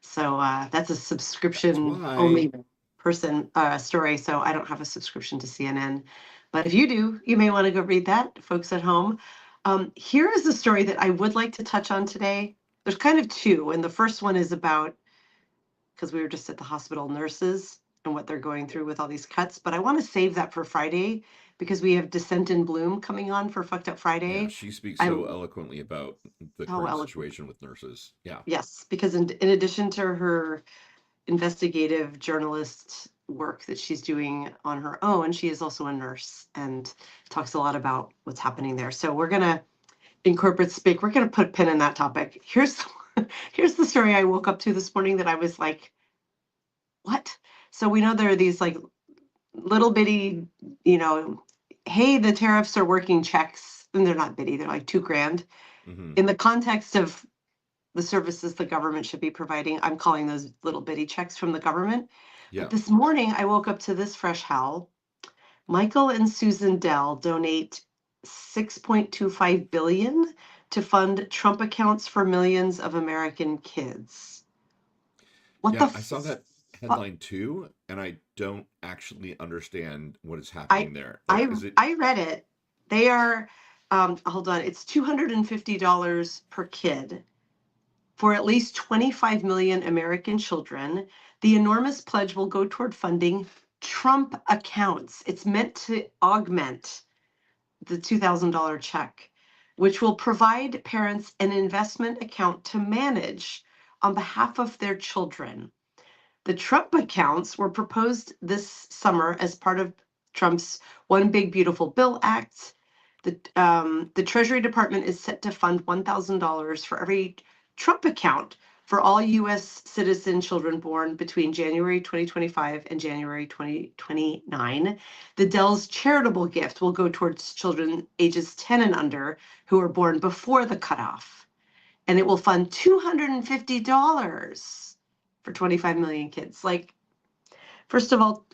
Speaker 1: So that's a
Speaker 2: that's
Speaker 1: subscription
Speaker 2: why.
Speaker 1: only person story. So I don't have a subscription to CNN. But if you do, you may want to go read that, folks at home. Here is the story that I would like to touch on today. There's kind of two. And the first one is about, because we were just at the hospital, nurses and what they're going through with all these cuts. But I want to save that for Friday because we have Descent in Bloom coming on for Fucked Up
Speaker 2: Yeah,
Speaker 1: Friday.
Speaker 2: she speaks
Speaker 1: I
Speaker 2: so eloquently about the
Speaker 1: so
Speaker 2: current
Speaker 1: eloquent.
Speaker 2: situation with nurses. Yeah.
Speaker 1: Yes, because in addition to her investigative journalist work that she's doing on her own, she is also a nurse and talks a lot about what's happening there. So we're gonna incorporate speak. We're gonna put a pin in that topic. Here's the story I woke up to this morning that I was like, what? So we know there are these like little bitty, you know, hey, the tariffs are working checks, and they're not bitty, they're like 2 grand.
Speaker 2: Hmm.
Speaker 1: In the context of the services the government should be providing, I'm calling those little bitty checks from the government. But
Speaker 2: Yeah.
Speaker 1: this morning I woke up to this fresh howl. Michael and Susan Dell donate 6.25 billion to fund Trump accounts for millions of American kids. What the
Speaker 2: Yeah, I saw that
Speaker 1: fuck?
Speaker 2: headline too, and I don't actually understand what is
Speaker 1: I
Speaker 2: happening there. Like,
Speaker 1: I
Speaker 2: is it?
Speaker 1: I read it. They are hold on, it's $250 per kid for at least 25 million American children. The enormous pledge will go toward funding Trump accounts. It's meant to augment the $2,000 check, which will provide parents an investment account to manage on behalf of their children. The Trump accounts were proposed this summer as part of Trump's One Big Beautiful Bill Act. The Treasury Department is set to fund $1,000 for every Trump account for all U.S. citizen children born between January 2025 and January 2029. The Dell's charitable gift will go towards children ages 10 and under who are born before the cutoff. And it will fund $250 for 25 million kids. Like, first of all,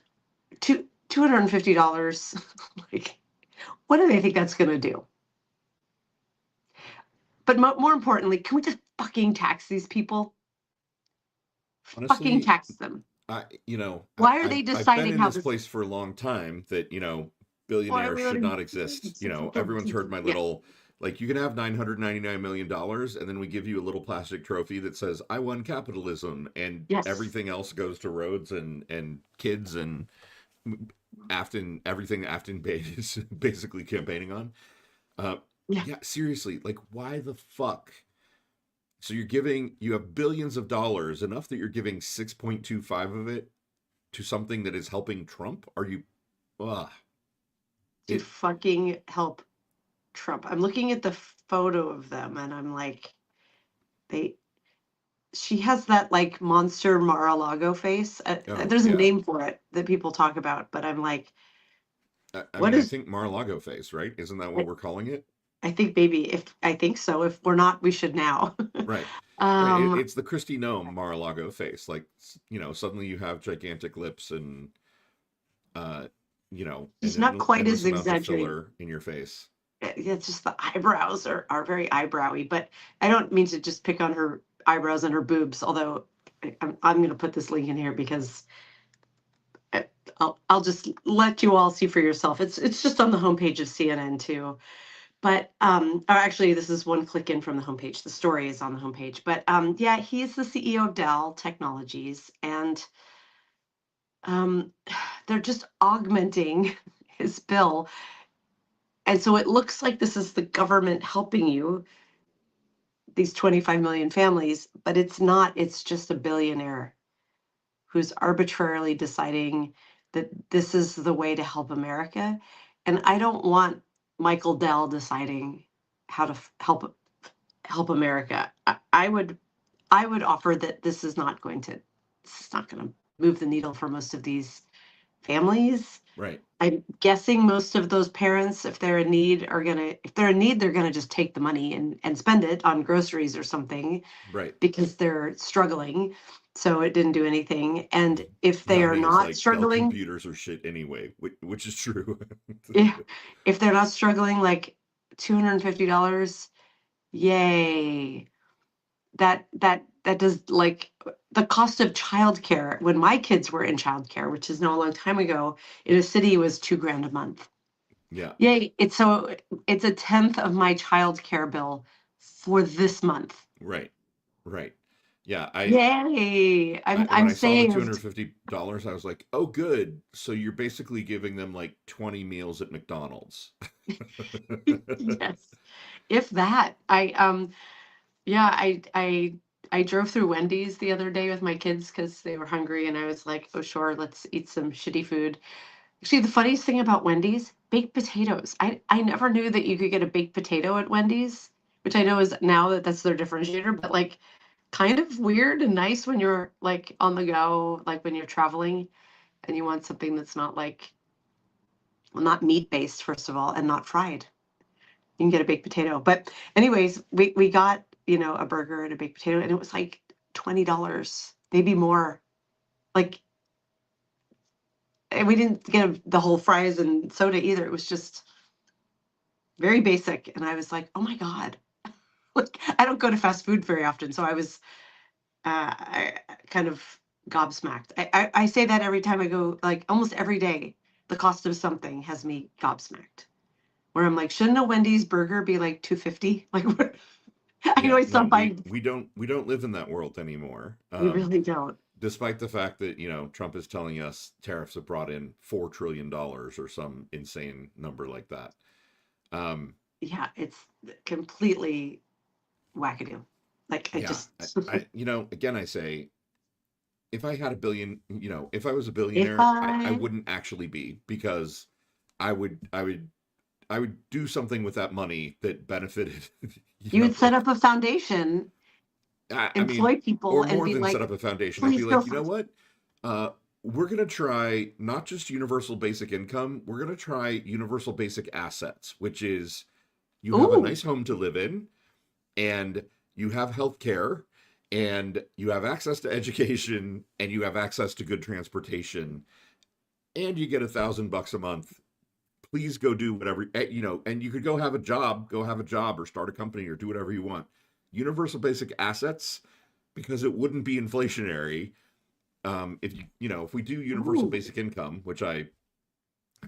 Speaker 1: $250. Like, what do they think that's going to do? But more importantly, can we just fucking tax these people? Fucking
Speaker 2: Honestly,
Speaker 1: tax them.
Speaker 2: I you know
Speaker 1: Why are they
Speaker 2: I've been
Speaker 1: deciding
Speaker 2: in
Speaker 1: how
Speaker 2: this
Speaker 1: this?
Speaker 2: place for a long time that
Speaker 1: Oh, I
Speaker 2: billionaires should
Speaker 1: really.
Speaker 2: not exist. Everyone's heard my
Speaker 1: Yeah.
Speaker 2: little, like, you can have $999 million, and then we give you a little plastic trophy that says I won capitalism, and
Speaker 1: Yes.
Speaker 2: everything else goes to roads and kids and Afton, everything Afton Bay is basically campaigning on. Uh,
Speaker 1: Yeah.
Speaker 2: yeah, seriously, like, why the fuck? So you have billions of dollars, enough that you're giving 6.25 of it to something that is helping Trump? Are you, ugh,
Speaker 1: To
Speaker 2: it,
Speaker 1: fucking help Trump. I'm looking at the photo of them and I'm like, they. She has that like monster Mar-a-Lago face.
Speaker 2: oh,
Speaker 1: There's a
Speaker 2: yeah.
Speaker 1: name for it that people talk about, but I'm like,
Speaker 2: I
Speaker 1: what
Speaker 2: mean, I
Speaker 1: is?
Speaker 2: think Mar-a-Lago face, right? Isn't that what
Speaker 1: I,
Speaker 2: we're calling it?
Speaker 1: I think maybe if I think so. If we're not, we should now.
Speaker 2: Right. Right.
Speaker 1: um,
Speaker 2: It's the Christy Nome Mar-a-Lago face. Like, suddenly you have gigantic lips and, uh, and
Speaker 1: she's not
Speaker 2: an
Speaker 1: quite
Speaker 2: endless
Speaker 1: as
Speaker 2: amounts of
Speaker 1: exaggerated.
Speaker 2: filler in your face.
Speaker 1: It's just the eyebrows are very eyebrowy, but I don't mean to just pick on her eyebrows and her boobs, although I'm going to put this link in here because I'll just let you all see for yourself. It's just on the homepage of CNN too. But or actually, this is one click in from the homepage. The story is on the homepage. But yeah, he's the CEO of Dell Technologies, and um, they're just augmenting his bill. And so it looks like this is the government helping you, these 25 million families, but it's not. It's just a billionaire who's arbitrarily deciding that this is the way to help America. And I don't want Michael Dell deciding how to help America. I would offer that this is not going to move the needle for most of these families.
Speaker 2: Right.
Speaker 1: I'm guessing most of those parents, if they're in need, if they're in need, they're gonna just take the money and spend it on groceries or something
Speaker 2: Right.
Speaker 1: because they're struggling. So it didn't do anything. And if they
Speaker 2: Not
Speaker 1: are
Speaker 2: me. It's
Speaker 1: not
Speaker 2: like Dell
Speaker 1: struggling,
Speaker 2: computers are shit anyway, which is true.
Speaker 1: if, if they're not struggling, like $250, yay. That does like the cost of childcare when my kids were in childcare, which is now a long time ago, in a city was 2 grand a month.
Speaker 2: Yeah.
Speaker 1: Yay. It's a tenth of my childcare bill for this month.
Speaker 2: Right. Right. Yeah.
Speaker 1: Yay.
Speaker 2: When
Speaker 1: I'm
Speaker 2: I saw the
Speaker 1: saying
Speaker 2: $250, I was like, "Oh, good." So you're basically giving them like 20 meals at McDonald's.
Speaker 1: yes. If that. Yeah, I drove through Wendy's the other day with my kids because they were hungry and I was like, oh sure, let's eat some shitty food. Actually, the funniest thing about Wendy's, baked potatoes. I never knew that you could get a baked potato at Wendy's, which I know is now that's their differentiator, but like kind of weird and nice when you're like on the go, like when you're traveling and you want something that's not like, well, not meat based, first of all, and not fried. You can get a baked potato. But anyways, we got, a burger and a baked potato and it was like $20, maybe more. Like, and we didn't get the whole fries and soda either. It was just very basic. And I was like, oh my God. Like, I don't go to fast food very often. So I was kind of gobsmacked. I say that every time I go, like almost every day, the cost of something has me gobsmacked. Where I'm like, shouldn't a Wendy's burger be like 250? Like, I know
Speaker 2: Yeah.
Speaker 1: I
Speaker 2: No,
Speaker 1: stop by.
Speaker 2: we don't live in that world anymore.
Speaker 1: We really don't.
Speaker 2: despite the fact that, Trump is telling us tariffs have brought in $4 trillion or some insane number like that. Um,
Speaker 1: Yeah, it's completely wackadoo. Like I
Speaker 2: yeah,
Speaker 1: just
Speaker 2: again, I say, if I had a billion, if I was a
Speaker 1: if
Speaker 2: billionaire, I
Speaker 1: I
Speaker 2: wouldn't actually be, because I would do something with that money that benefited,
Speaker 1: you would set
Speaker 2: like,
Speaker 1: up a foundation,
Speaker 2: I mean,
Speaker 1: employ people,
Speaker 2: or
Speaker 1: and
Speaker 2: more
Speaker 1: be
Speaker 2: than set
Speaker 1: like,
Speaker 2: up a foundation. I'd be
Speaker 1: please go
Speaker 2: like, you know
Speaker 1: first.
Speaker 2: what? Uh, we're going to try not just universal basic income, we're going to try universal basic assets, which is you have a
Speaker 1: Ooh,
Speaker 2: nice home to live in, and you have health care, and you have access to education, and you have access to good transportation, and you get $1,000 a month. Please go do whatever, and you could go have a job or start a company or do whatever you want. Universal basic assets, because it wouldn't be inflationary. If if we do universal
Speaker 1: ooh,
Speaker 2: basic income, which I've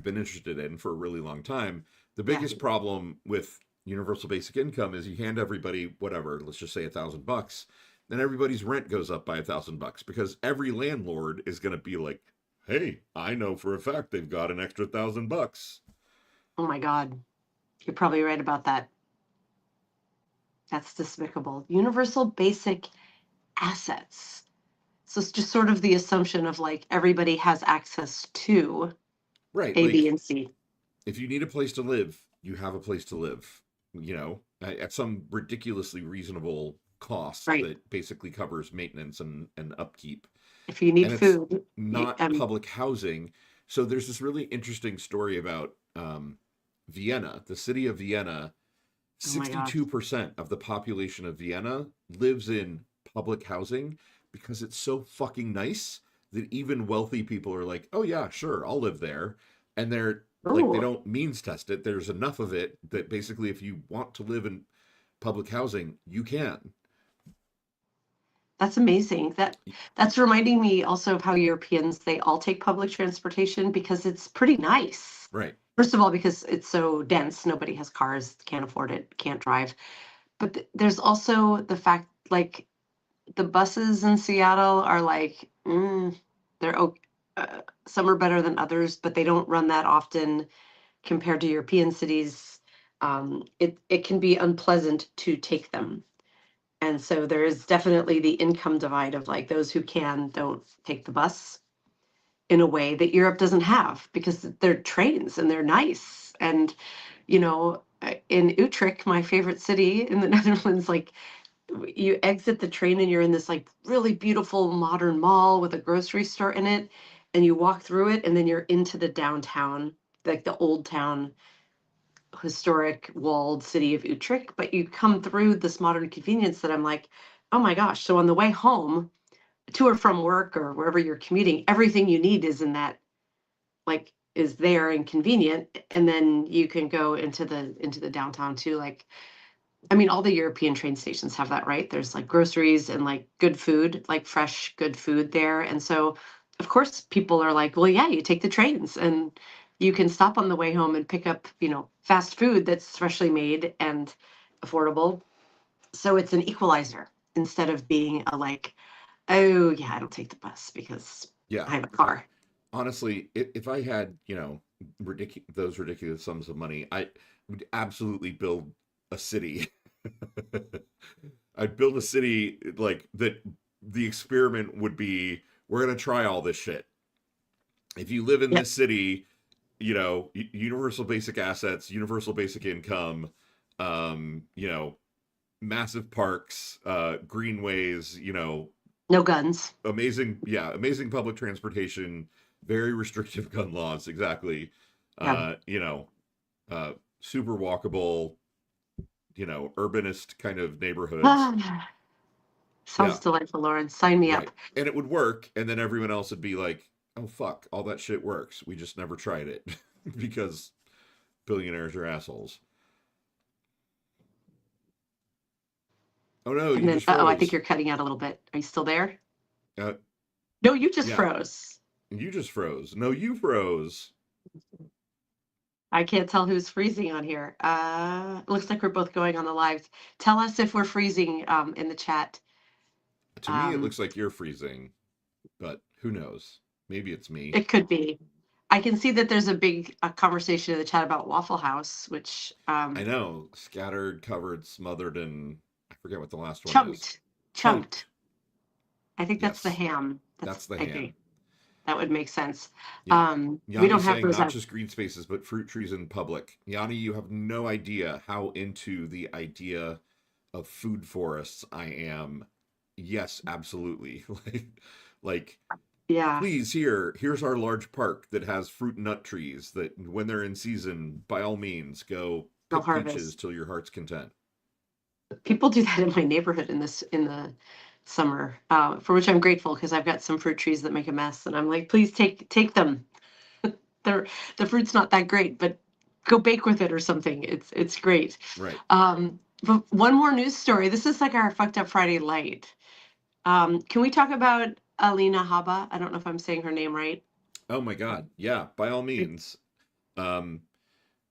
Speaker 2: been interested in for a really long time, the
Speaker 1: yeah.
Speaker 2: biggest problem with universal basic income is you hand everybody whatever, let's just say $1,000, then everybody's rent goes up by $1,000, because every landlord is going to be like, hey, I know for a fact they've got an extra $1,000.
Speaker 1: Oh my God, you're probably right about that. That's despicable. Universal basic assets. So it's just sort of the assumption of like everybody has access to
Speaker 2: Right,
Speaker 1: A, B,
Speaker 2: like,
Speaker 1: and C.
Speaker 2: if you need a place to live, you have a place to live, at some ridiculously reasonable cost
Speaker 1: Right.
Speaker 2: that basically covers maintenance and upkeep.
Speaker 1: If you need
Speaker 2: And it's
Speaker 1: food,
Speaker 2: not public housing. So there's this really interesting story about Vienna, the city of Vienna.
Speaker 1: oh my gosh.
Speaker 2: 62% of the population of Vienna lives in public housing, because it's so fucking nice that even wealthy people are like, oh yeah, sure, I'll live there. And they're like, they
Speaker 1: Oh,
Speaker 2: don't means test it. There's enough of it that basically, if you want to live in public housing, you can.
Speaker 1: that's amazing. That's reminding me also of how Europeans they all take public transportation because it's pretty nice.
Speaker 2: Right.
Speaker 1: First of all, because it's so dense, nobody has cars, can't afford it, can't drive. But there's also the fact like the buses in Seattle are like they're okay. Some are better than others, but they don't run that often compared to European cities. It can be unpleasant to take them. And so there is definitely the income divide of like those who can don't take the bus in a way that Europe doesn't have because they're trains and they're nice. And, in Utrecht, my favorite city in the Netherlands, like you exit the train and you're in this like really beautiful modern mall with a grocery store in it. And you walk through it and then you're into the downtown, like the old town historic walled city of Utrecht, but you come through this modern convenience that I'm like, oh my gosh. So on the way home, to or from work or wherever you're commuting, everything you need is in that, like, is there and convenient. And then you can go into the downtown too. Like, I mean, all the European train stations have that, right? There's like groceries and like good food, like fresh, good food there. And so, of course, people are like, well, yeah, you take the trains and you can stop on the way home and pick up, fast food that's freshly made and affordable. So it's an equalizer instead of being a like, oh, yeah, I don't take the bus because
Speaker 2: Yeah.
Speaker 1: I have a
Speaker 2: I,
Speaker 1: car.
Speaker 2: honestly, if I had, those ridiculous sums of money, I would absolutely build a city. I'd build a city like that. The experiment would be, we're gonna try all this shit. If you live in
Speaker 1: Yep.
Speaker 2: this city, universal basic assets, universal basic income, um, you know, massive parks, greenways,
Speaker 1: No guns.
Speaker 2: amazing, yeah, amazing public transportation, very restrictive gun laws, exactly.
Speaker 1: Yeah.
Speaker 2: uh you know uh Super walkable, urbanist kind of neighborhoods. Yeah,
Speaker 1: Sounds delightful, Lauren. Sign me
Speaker 2: right.
Speaker 1: up.
Speaker 2: And it would work, and then everyone else would be like, oh fuck, all that shit works, we just never tried it. Because billionaires are assholes. Oh no,
Speaker 1: And
Speaker 2: you
Speaker 1: then,
Speaker 2: just
Speaker 1: oh, I think
Speaker 2: froze.
Speaker 1: you're cutting out a little bit. Are you still there?
Speaker 2: uh
Speaker 1: No, you just
Speaker 2: yeah,
Speaker 1: froze.
Speaker 2: you just froze. No, you froze.
Speaker 1: I can't tell who's freezing on here. Looks like we're both going on the lives. Tell us if we're freezing in the chat.
Speaker 2: To me it
Speaker 1: Um,
Speaker 2: looks like you're freezing. but who knows? Maybe it's me.
Speaker 1: It could be. I can see that there's a big conversation in the chat about Waffle House, which
Speaker 2: I know, scattered, covered, smothered, and I forget what the last one is.
Speaker 1: chunked, chunked.
Speaker 2: Chunked.
Speaker 1: I think that's the
Speaker 2: Yes,
Speaker 1: ham.
Speaker 2: that's the
Speaker 1: I think
Speaker 2: ham.
Speaker 1: that would make sense.
Speaker 2: Yeah.
Speaker 1: We
Speaker 2: Yanni
Speaker 1: don't have
Speaker 2: saying
Speaker 1: those
Speaker 2: not
Speaker 1: out.
Speaker 2: just green spaces, but fruit trees in public. Yanni, you have no idea how into the idea of food forests I am. Yes, absolutely. like
Speaker 1: Yeah,
Speaker 2: please, here's our large park that has fruit and nut trees that when they're in season, by all means, go
Speaker 1: no
Speaker 2: pick peaches
Speaker 1: harvest.
Speaker 2: till your heart's content.
Speaker 1: People do that in my neighborhood in the summer, for which I'm grateful because I've got some fruit trees that make a mess, and I'm like, please take them. They're the fruit's not that great, but go bake with it or something. It's great.
Speaker 2: Right.
Speaker 1: But one more news story. This is like our fucked up Friday light. Can we talk about Alina Haba? I don't know if I'm saying her name right.
Speaker 2: Oh my God. Yeah, by all means. Um,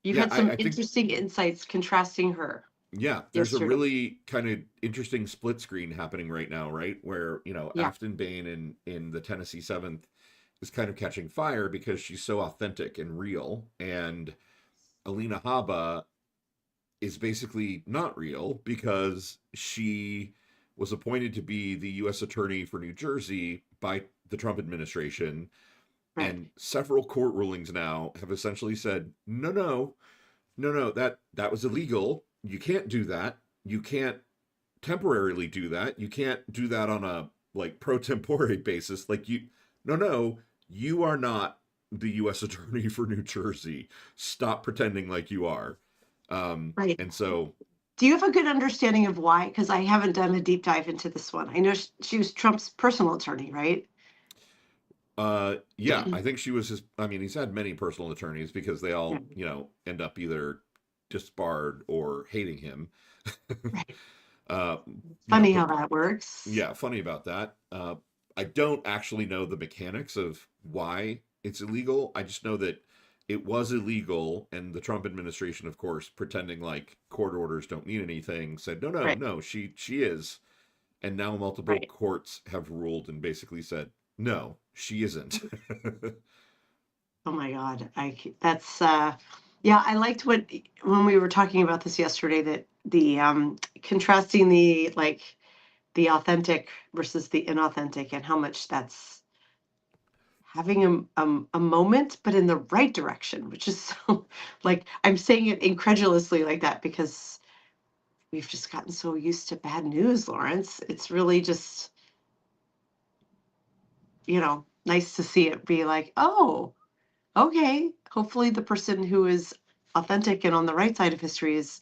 Speaker 1: You
Speaker 2: yeah,
Speaker 1: had some
Speaker 2: I think
Speaker 1: interesting insights contrasting her
Speaker 2: yeah, there's a
Speaker 1: yesterday.
Speaker 2: really kind of interesting split screen happening right now, right? Where,
Speaker 1: Yeah,
Speaker 2: Afton Bain in the Tennessee Seventh is kind of catching fire because she's so authentic and real. And Alina Haba is basically not real because she was appointed to be the U.S. Attorney for New Jersey by the Trump administration.
Speaker 1: right,
Speaker 2: And several court rulings now have essentially said, no, no, no, no, that was illegal. You can't do that. You can't temporarily do that. You can't do that on a like pro tempore basis. Like no, no, you are not the U.S. Attorney for New Jersey. Stop pretending like you are.
Speaker 1: right.
Speaker 2: And so,
Speaker 1: Do you have a good understanding of why? Because I haven't done a deep dive into this one. I know she was Trump's personal attorney, right?
Speaker 2: yeah, I think she was his. I mean, he's had many personal attorneys because they
Speaker 1: Yeah,
Speaker 2: all, end up either disbarred or hating him.
Speaker 1: right.
Speaker 2: uh,
Speaker 1: Funny
Speaker 2: but
Speaker 1: how that works.
Speaker 2: yeah, funny about that. I don't actually know the mechanics of why it's illegal. I just know that it was illegal, and the Trump administration, of course, pretending like court orders don't mean anything, said no, no,
Speaker 1: Right,
Speaker 2: no, she is, and now multiple
Speaker 1: right.
Speaker 2: courts have ruled and basically said no, she isn't.
Speaker 1: Oh my God. That's yeah, I liked what when we were talking about this yesterday that the contrasting the like the authentic versus the inauthentic and how much that's having a moment but in the right direction, which is so like I'm saying it incredulously like that because we've just gotten so used to bad news, Lawrence. It's really just, nice to see it be like, oh, okay, hopefully the person who is authentic and on the right side of history is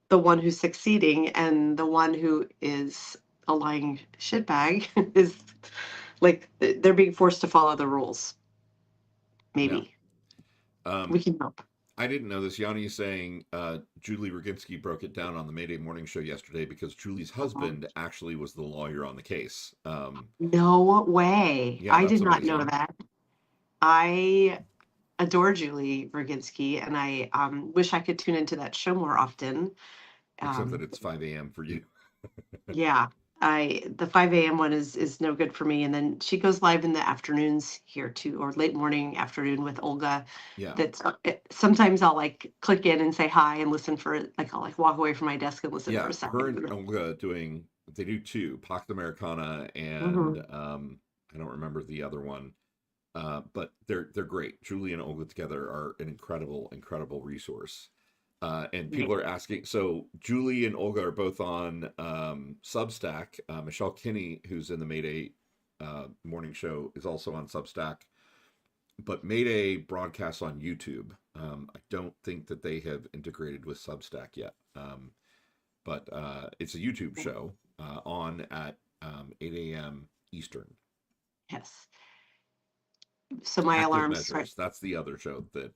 Speaker 1: the one who's succeeding, and the one who is a lying shitbag is like they're being forced to follow the rules.
Speaker 2: Yeah.
Speaker 1: Maybe
Speaker 2: um,
Speaker 1: we can help.
Speaker 2: I didn't know this. Yanni is saying Julie Roginski broke it down on the Mayday Morning Show yesterday because Julie's husband actually was the lawyer on the case.
Speaker 1: No way.
Speaker 2: Yeah,
Speaker 1: I
Speaker 2: that's
Speaker 1: did not know
Speaker 2: amazing.
Speaker 1: that. I adore Julie Roginski, and I wish I could tune into that show more often.
Speaker 2: Except that
Speaker 1: Um,
Speaker 2: it's 5 a.m. for you.
Speaker 1: yeah, the 5 a.m. one is no good for me. And then she goes live in the afternoons here too, or late morning, afternoon with Olga.
Speaker 2: Yeah.
Speaker 1: That's sometimes I'll like click in and say hi and listen for it. Like I'll like walk away from my desk and listen for
Speaker 2: Yeah.
Speaker 1: a
Speaker 2: Her
Speaker 1: second.
Speaker 2: and Olga they do two, Pac Americana and
Speaker 1: Mhm.
Speaker 2: I don't remember the other one. But they're great. Julie and Olga together are an incredible, incredible resource. And people
Speaker 1: Right.
Speaker 2: are asking. So Julie and Olga are both on Substack. Michelle Kinney, who's in the Mayday morning show, is also on Substack. But Mayday broadcasts on YouTube. I don't think that they have integrated with Substack yet. But it's a YouTube show on at 8 a.m. Eastern.
Speaker 1: Yes. So my
Speaker 2: Active
Speaker 1: alarms start.
Speaker 2: Measures. That's the other show that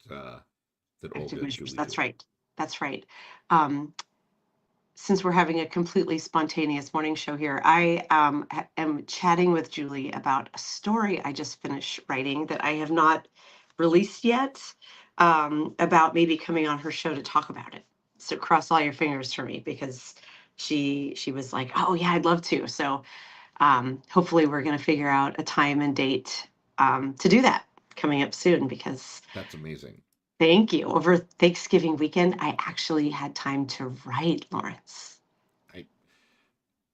Speaker 1: Active
Speaker 2: Olga and
Speaker 1: measures.
Speaker 2: Julie
Speaker 1: That's
Speaker 2: do.
Speaker 1: right. That's right. Um, since we're having a completely spontaneous morning show here, I am chatting with Julie about a story I just finished writing that I have not released yet, about maybe coming on her show to talk about it. So cross all your fingers for me because she was like, "Oh yeah, I'd love to." So Hopefully we're going to figure out a time and date to do that coming up soon because
Speaker 2: That's amazing.
Speaker 1: thank you. Over Thanksgiving weekend, I actually had time to write, Lawrence.
Speaker 2: I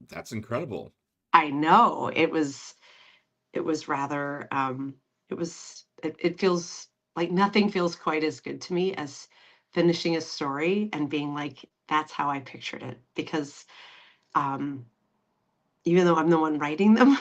Speaker 2: That's incredible.
Speaker 1: I know it was rather it feels like nothing feels quite as good to me as finishing a story and being like that's how I pictured it because um even though I'm the one writing them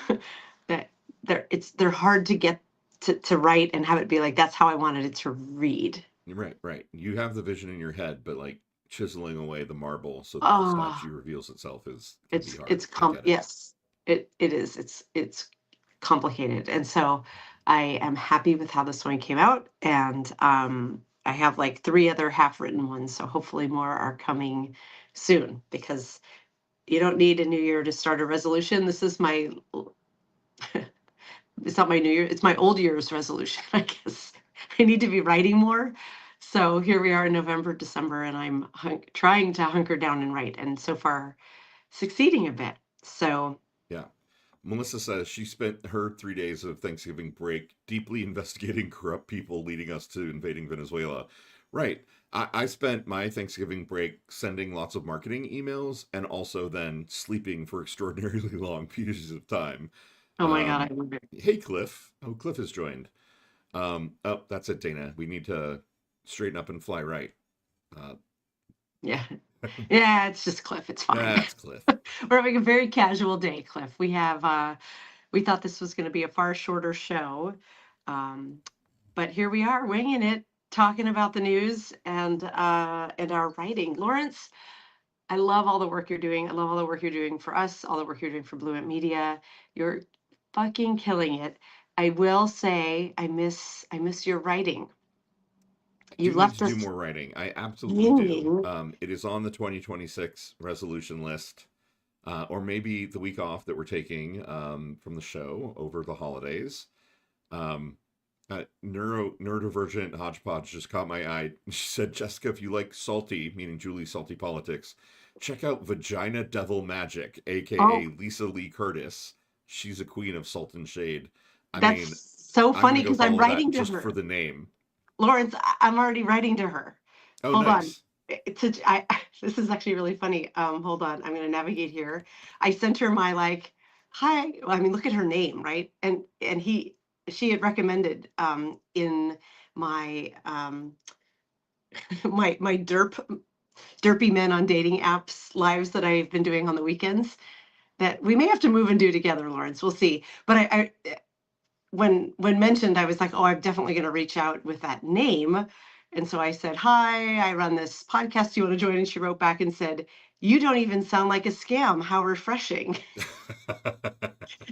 Speaker 1: that they're hard to get to write and have it be like that's how I wanted it to read.
Speaker 2: Right, right. You have the vision in your head, but like chiseling away the marble so that the
Speaker 1: Oh,
Speaker 2: statue reveals itself is can be hard.
Speaker 1: it's
Speaker 2: I get it.
Speaker 1: yes, it is. It's complicated. And so I am happy with how this one came out. And I have like three other half written ones. So hopefully more are coming soon because you don't need a new year to start a resolution. This is my, it's not my new year, it's my old year's resolution, I guess. I need to be writing more. So here we are in November, December, and I'm trying to hunker down and write. And so far, succeeding a bit. So,
Speaker 2: Yeah. Melissa says she spent her 3 days of Thanksgiving break deeply investigating corrupt people leading us to invading Venezuela. Right. I spent my Thanksgiving break sending lots of marketing emails and also then sleeping for extraordinarily long periods of time.
Speaker 1: oh my God, I love it.
Speaker 2: Hey, Cliff. Oh, Cliff has joined. Oh, that's it, Dana. We need to straighten up and fly right. Uh,
Speaker 1: Yeah. Yeah, it's just Cliff. It's fine.
Speaker 2: that's Cliff.
Speaker 1: We're having a very casual day, Cliff. We thought this was going to be a far shorter show. Um, but here we are winging it, talking about the news and our writing. Lawrence, I love all the work you're doing. I love all the work you're doing for us, all the work you're doing for Blue Ant Media. You're fucking killing it. I will say I miss your writing.
Speaker 2: I
Speaker 1: You
Speaker 2: do need
Speaker 1: left
Speaker 2: to do
Speaker 1: us
Speaker 2: more writing. I absolutely do.
Speaker 1: hanging.
Speaker 2: It is on the 2026 resolution list, or maybe the week off that we're taking from the show over the holidays. Um, Neurodivergent Hodgepodge just caught my eye. She said, Jessica, if you like salty, meaning Julie Salty Politics, check out Vagina Devil Magic, aka
Speaker 1: Oh,
Speaker 2: Lisa Lee Curtis. She's a queen of salt and shade. I
Speaker 1: that's
Speaker 2: mean,
Speaker 1: so
Speaker 2: I'm gonna
Speaker 1: funny
Speaker 2: go
Speaker 1: because I'm
Speaker 2: follow that
Speaker 1: writing to
Speaker 2: just for
Speaker 1: her.
Speaker 2: the name.
Speaker 1: Lawrence, I'm already writing to her.
Speaker 2: Oh,
Speaker 1: Hold on.
Speaker 2: nice.
Speaker 1: This is actually really funny. Hold on. I'm going to navigate here. I sent her my like, hi. Well, I mean, look at her name, right? And she had recommended in my my derpy men on dating apps lives that I've been doing on the weekends that we may have to move and do together, Lawrence. We'll see. But when mentioned, I was like, oh, I'm definitely going to reach out with that name. And so I said, hi, I run this podcast. Do you want to join? And she wrote back and said, you don't even sound like a scam. How refreshing.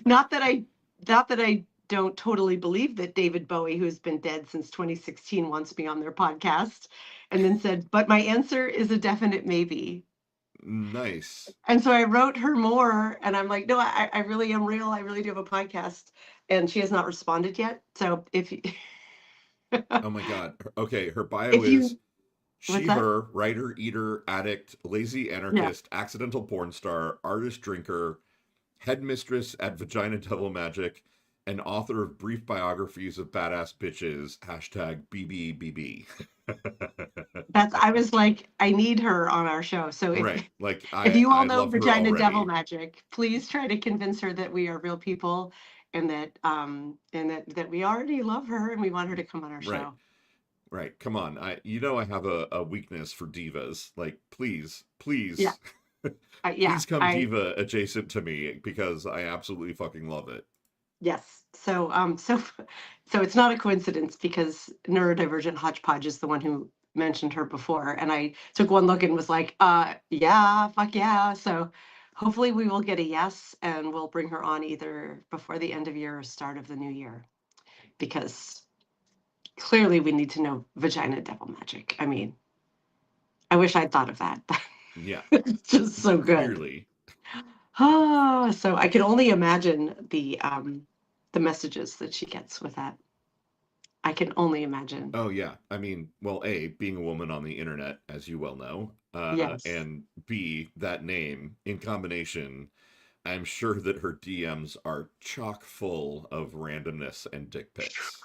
Speaker 1: not that I not that I don't totally believe that David Bowie, who's been dead since 2016, wants me on their podcast. And then said, but my answer is a definite maybe.
Speaker 2: Nice.
Speaker 1: And so I wrote her more, and I'm like, no, I really am real. I really do have a podcast. And she has not responded yet. So if you,
Speaker 2: Oh my God. Okay, her bio
Speaker 1: if
Speaker 2: is
Speaker 1: you, what's
Speaker 2: she,
Speaker 1: that?
Speaker 2: her, writer, eater, addict, lazy
Speaker 1: Yeah.
Speaker 2: anarchist, accidental porn star, artist, drinker, headmistress at Vagina Devil Magic, and author of brief biographies of badass bitches. Hashtag BBBB.
Speaker 1: I was like, I need her on our show. So
Speaker 2: Right. Like
Speaker 1: if
Speaker 2: I
Speaker 1: you all
Speaker 2: I
Speaker 1: know
Speaker 2: love her
Speaker 1: Vagina Devil
Speaker 2: already.
Speaker 1: Magic, please try to convince her that we are real people and that we already love her and we want her to come on our
Speaker 2: Right.
Speaker 1: show.
Speaker 2: Right. Come on. I have a weakness for divas. Like please,
Speaker 1: Yeah.
Speaker 2: please
Speaker 1: Yeah.
Speaker 2: please come
Speaker 1: I
Speaker 2: diva adjacent to me because I absolutely fucking love it.
Speaker 1: Yes. So it's not a coincidence because neurodivergent hodgepodge is the one who mentioned her before, and I took one look and was like, yeah, fuck yeah. So hopefully we will get a yes, and we'll bring her on either before the end of year or start of the new year, because clearly we need to know vagina devil magic. I mean, I wish I'd thought of that.
Speaker 2: Yeah.
Speaker 1: It's just so good.
Speaker 2: Clearly.
Speaker 1: Ah, so I can only imagine the messages that she gets with that. I can only imagine.
Speaker 2: Oh yeah. I mean, well, A, being a woman on the internet, as you well know,
Speaker 1: Yes.
Speaker 2: and B, that name in combination. I'm sure that her DMs are chock full of randomness and dick pics.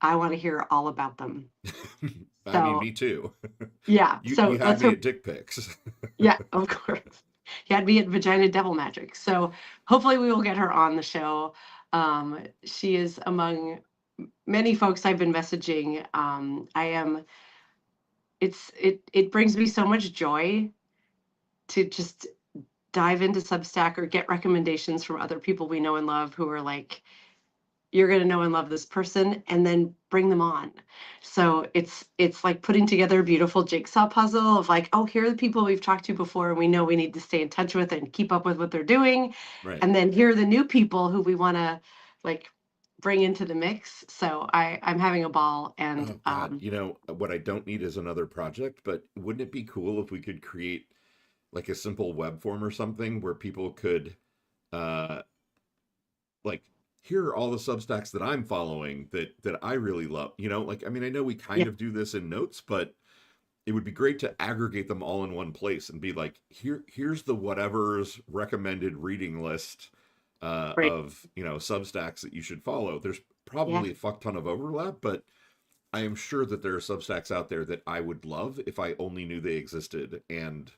Speaker 1: I want to hear all about them.
Speaker 2: I mean,
Speaker 1: So
Speaker 2: me too.
Speaker 1: yeah,
Speaker 2: You
Speaker 1: so
Speaker 2: had
Speaker 1: let's
Speaker 2: me
Speaker 1: hope.
Speaker 2: at dick pics.
Speaker 1: Yeah, of course. He had me at Vagina Devil Magic. So hopefully we will get her on the show. She is among many folks I've been messaging. I am. It brings me so much joy to just dive into Substack or get recommendations from other people we know and love who are like, you're going to know and love this person, and then bring them on. So it's like putting together a beautiful jigsaw puzzle of like, oh, here are the people we've talked to before and we know we need to stay in touch with and keep up with what they're doing,
Speaker 2: Right.
Speaker 1: and then here are the new people who we want to like bring into the mix. So I'm having a ball. And
Speaker 2: Oh God, what I don't need is another project, but wouldn't it be cool if we could create like a simple web form or something where people could uh like here are all the substacks that I'm following that I really love. Like I mean, I know we
Speaker 1: yeah,
Speaker 2: kind of do this in notes, but it would be great to aggregate them all in one place and be like, here's the whatever's recommended reading list
Speaker 1: right,
Speaker 2: of substacks that you should follow. There's
Speaker 1: yeah,
Speaker 2: probably a fuck ton of overlap, but I am sure that there are substacks out there that I would love if I only knew they existed. And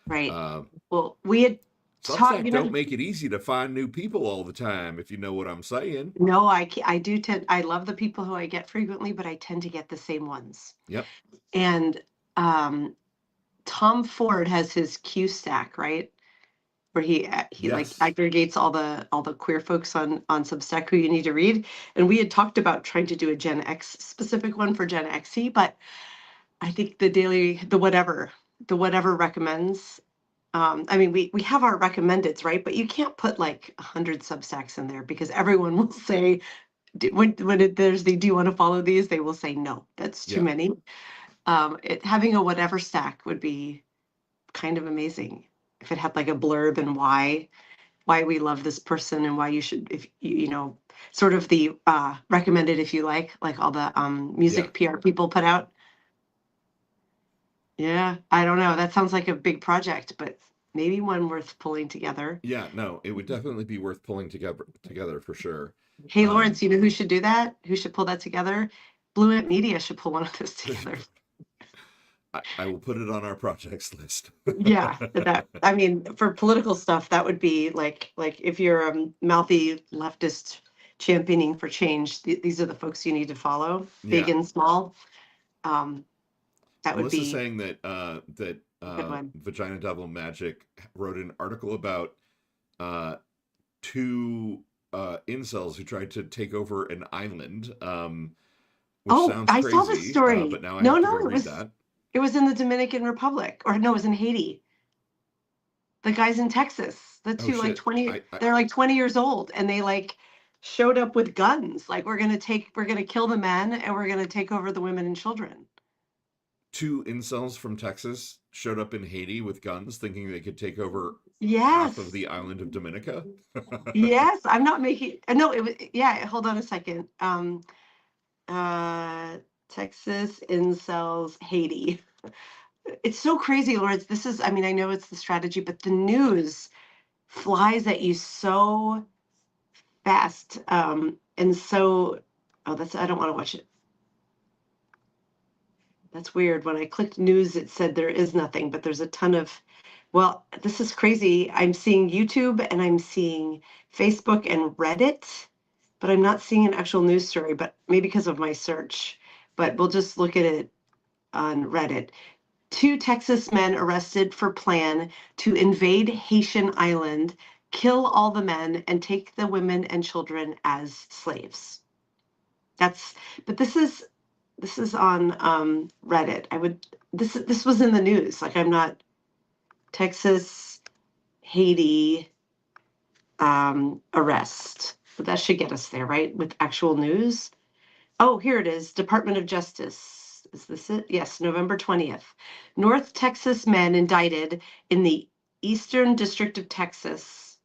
Speaker 1: right.
Speaker 2: uh,
Speaker 1: Well, we had taught,
Speaker 2: Substack don't make it easy to find new people all the time, if you know what I'm saying.
Speaker 1: no, I do tend, I love the people who I get frequently, but I tend to get the same ones.
Speaker 2: Yep.
Speaker 1: And um, Tom Ford has his Q stack, right? Where he like
Speaker 2: Yes.
Speaker 1: aggregates all the queer folks on Substack who you need to read. And we had talked about trying to do a Gen X specific one for Gen XC, but I think the whatever recommends. I mean, we have our recommendeds, right? But you can't put like 100 Substacks in there because everyone will say there's the do you want to follow these? They will say no, that's too
Speaker 2: Yeah.
Speaker 1: many. Having a whatever stack would be kind of amazing if it had like a blurb and why we love this person and why you should, if sort of the recommended, if you like all the
Speaker 2: Yeah.
Speaker 1: music PR people put out. Yeah, I don't know, that sounds like a big project, but maybe one worth pulling together.
Speaker 2: Yeah. No, it would definitely be worth pulling together for sure.
Speaker 1: Hey
Speaker 2: Um,
Speaker 1: Lawrence, you know who should do that, who should pull that together? Blue Ant Media should pull one of those together.
Speaker 2: I will put it on our projects list.
Speaker 1: Yeah, that, I mean, for political stuff, that would be like if you're a mouthy leftist championing for change, these are the folks you need to follow, big
Speaker 2: Yeah.
Speaker 1: and small. Um, that would
Speaker 2: Melissa's
Speaker 1: be
Speaker 2: saying that
Speaker 1: a good one.
Speaker 2: Vagina Devil Magic wrote an article about uh, two incels who tried to take over an island, which
Speaker 1: Oh,
Speaker 2: sounds
Speaker 1: I saw this
Speaker 2: crazy, but
Speaker 1: story.
Speaker 2: now I
Speaker 1: No,
Speaker 2: have to
Speaker 1: no,
Speaker 2: go read that.
Speaker 1: it was in the Dominican Republic, or no, it was in Haiti. The guys in Texas, the
Speaker 2: Oh
Speaker 1: two like
Speaker 2: shit!
Speaker 1: 20, they're like 20 years old, and they like showed up with guns. Like we're gonna kill the men, and we're gonna take over the women and children.
Speaker 2: Two incels from Texas showed up in Haiti with guns, thinking they could take over half of
Speaker 1: Yes.
Speaker 2: the island of Dominica.
Speaker 1: Yes, I'm not making no, it was yeah, hold on a second. Uh Texas incels Haiti. It's so crazy, Lawrence. This is, I mean, I know it's the strategy, but the news flies at you so fast. And so oh, that's, I don't want to watch it. That's weird. When I clicked news, it said there is nothing, but there's a ton of, well, this is crazy. I'm seeing YouTube and I'm seeing Facebook and Reddit, but I'm not seeing an actual news story, but maybe because of my search. But we'll just look at it on Reddit. Two Texas men arrested for plan to invade Haitian island, kill all the men, and take the women and children as slaves. That's, but this is on Reddit. This was in the news. Like I'm not Texas, Haiti arrest. But that should get us there, right? With actual news. Oh, here it is. Department of Justice. Is this it? Yes, November 20th. North Texas men indicted in the Eastern District of Texas.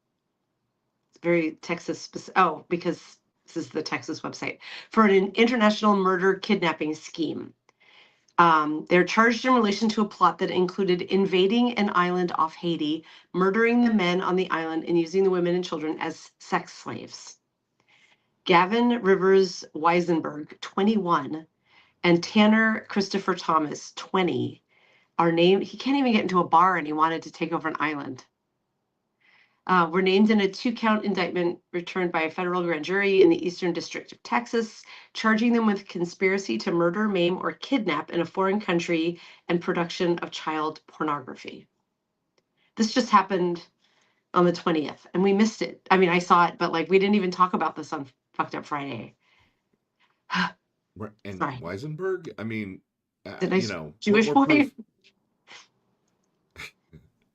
Speaker 1: It's very Texas specific. Oh, because this is the Texas website for an international murder kidnapping scheme. They're charged in relation to a plot that included invading an island off Haiti, murdering the men on the island, and using the women and children as sex slaves. Gavin Rivers Weisenberg, 21, and Tanner Christopher Thomas, 20, are named. He can't even get into a bar and he wanted to take over an island. Were named in a 2-count indictment returned by a federal grand jury in the Eastern District of Texas, charging them with conspiracy to murder, maim, or kidnap in a foreign country and production of child pornography. This just happened on the 20th, and we missed it. I mean, I saw it, but like we didn't even talk about this on Fucked Up Friday.
Speaker 2: And
Speaker 1: Sorry.
Speaker 2: Weisenberg, I mean,
Speaker 1: The
Speaker 2: you
Speaker 1: nice
Speaker 2: know, what
Speaker 1: Jewish
Speaker 2: more
Speaker 1: boy?
Speaker 2: proof?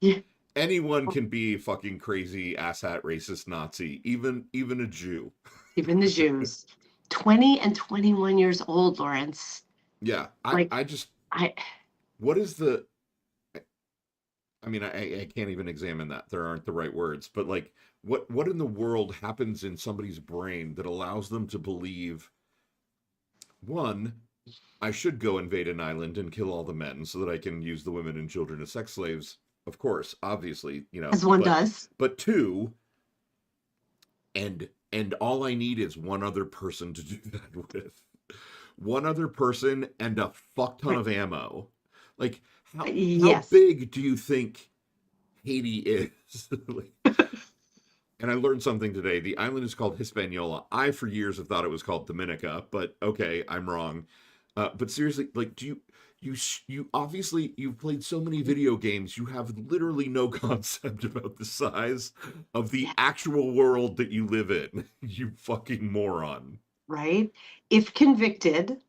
Speaker 1: Yeah.
Speaker 2: Anyone can be fucking crazy, asshat, racist Nazi, even a Jew.
Speaker 1: Even the Jews. 20 and 21 years old, Lawrence.
Speaker 2: Yeah,
Speaker 1: Like,
Speaker 2: I just,
Speaker 1: I,
Speaker 2: what is the, I mean, I can't even examine that. There aren't the right words, but like, what in the world happens in somebody's brain that allows them to believe, one, I should go invade an island and kill all the men so that I can use the women and children as sex slaves. Of course, obviously, you know,
Speaker 1: as one does.
Speaker 2: but two, and all I need is one other person to do that with. One other person and a fuck ton
Speaker 1: Right.
Speaker 2: of ammo. Like how
Speaker 1: Yes.
Speaker 2: big do you think Haiti is? Like, and I learned something today. The island is called Hispaniola. I for years have thought it was called Dominica, but okay, I'm wrong. But seriously, like, you obviously you've played so many video games, you have literally no concept about the size of the
Speaker 1: Yeah.
Speaker 2: actual world that you live in. You fucking moron.
Speaker 1: Right. If convicted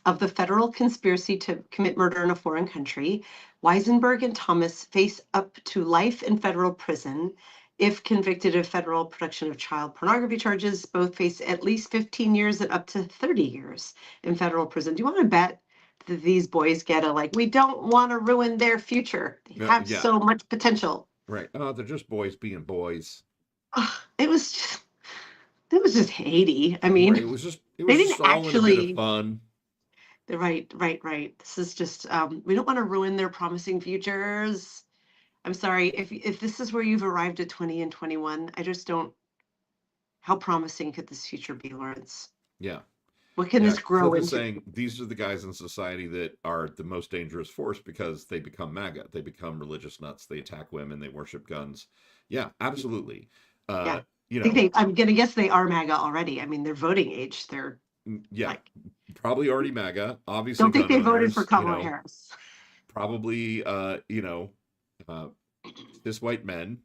Speaker 1: of the federal conspiracy to commit murder in a foreign country, Weisenberg and Thomas face up to life in federal prison. If convicted of federal production of child pornography charges, both face at least 15 years and up to 30 years in federal prison. Do you want to bet that these boys get a like, we don't want to ruin their future? They have
Speaker 2: Yeah,
Speaker 1: so much potential.
Speaker 2: right. Oh, they're just boys being boys.
Speaker 1: It was just, it was just Haiti. I mean,
Speaker 2: Right. It
Speaker 1: they
Speaker 2: was
Speaker 1: didn't
Speaker 2: just all in a bit of
Speaker 1: actually.
Speaker 2: fun.
Speaker 1: Right. This is just we don't want to ruin their promising futures. I'm sorry if this is where you've arrived at 20 and 21. I just don't. How promising could this future be, Lawrence?
Speaker 2: Yeah.
Speaker 1: What can
Speaker 2: Yeah,
Speaker 1: this grow
Speaker 2: Cliff is
Speaker 1: into?
Speaker 2: saying these are the guys in society that are the most dangerous force because they become MAGA. They become religious nuts. They attack women. They worship guns. Yeah, absolutely.
Speaker 1: Yeah,
Speaker 2: You
Speaker 1: I think
Speaker 2: know,
Speaker 1: they. I'm gonna guess they are MAGA already. I mean, their voting age. They're
Speaker 2: yeah,
Speaker 1: like,
Speaker 2: probably already MAGA. Obviously,
Speaker 1: don't think
Speaker 2: gun
Speaker 1: they voted for
Speaker 2: owners. You
Speaker 1: Kamala
Speaker 2: know,
Speaker 1: Harris.
Speaker 2: probably. Uh, cis white men.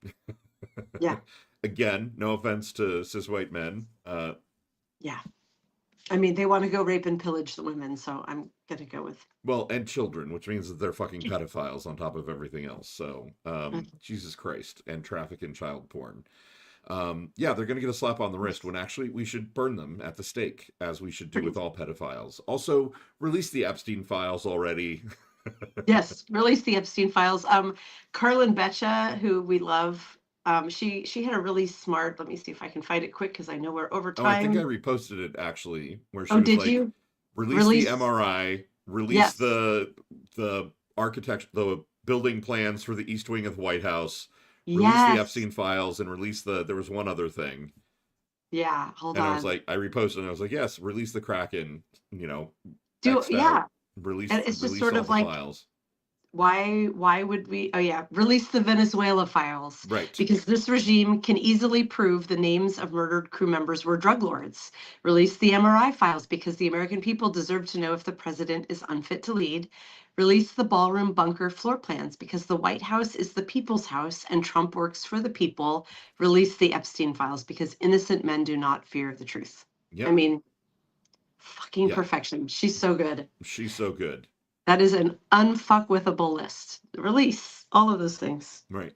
Speaker 1: Yeah,
Speaker 2: Again, no offense to cis white men.
Speaker 1: yeah. I mean, they want to go rape and pillage the women, so I'm gonna go with.
Speaker 2: Well, and children, which means that they're fucking pedophiles on top of everything else. So, Jesus Christ, and traffic in child porn. Yeah, they're going to get a slap on the wrist when actually we should burn them at the stake, as we should do with all pedophiles. Also, release the Epstein files already.
Speaker 1: Yes, release the Epstein files. Carlin Betcha, who we love, she had a really smart. Let me see if I can find it quick because I know we're over
Speaker 2: Oh, I think I
Speaker 1: time.
Speaker 2: reposted it actually, where she
Speaker 1: Oh,
Speaker 2: was
Speaker 1: did
Speaker 2: like,
Speaker 1: you
Speaker 2: release the
Speaker 1: release?
Speaker 2: MRI, release
Speaker 1: Yes,
Speaker 2: the architect, the building plans for the East Wing of the White House, release the
Speaker 1: yes,
Speaker 2: Epstein files, and release the. There was one other thing,
Speaker 1: yeah. Hold
Speaker 2: and I was
Speaker 1: on.
Speaker 2: like, I reposted, and I was like, yes, release the Kraken, you know,
Speaker 1: Do
Speaker 2: X'd out,
Speaker 1: yeah,
Speaker 2: release
Speaker 1: and it's just
Speaker 2: release
Speaker 1: sort
Speaker 2: all
Speaker 1: of
Speaker 2: the
Speaker 1: like
Speaker 2: files.
Speaker 1: why would we, oh yeah, release the Venezuela files,
Speaker 2: Right.
Speaker 1: because this regime can easily prove the names of murdered crew members were drug lords. Release the MRI files because the American people deserve to know if the president is unfit to lead. Release the ballroom bunker floor plans because the White House is the people's house and Trump works for the people. Release the Epstein files because innocent men do not fear the truth. I
Speaker 2: Yep.
Speaker 1: mean, fucking
Speaker 2: Yeah.
Speaker 1: perfection. She's so good.
Speaker 2: She's so good.
Speaker 1: That is an unfuckwithable list. Release all of those things.
Speaker 2: Right.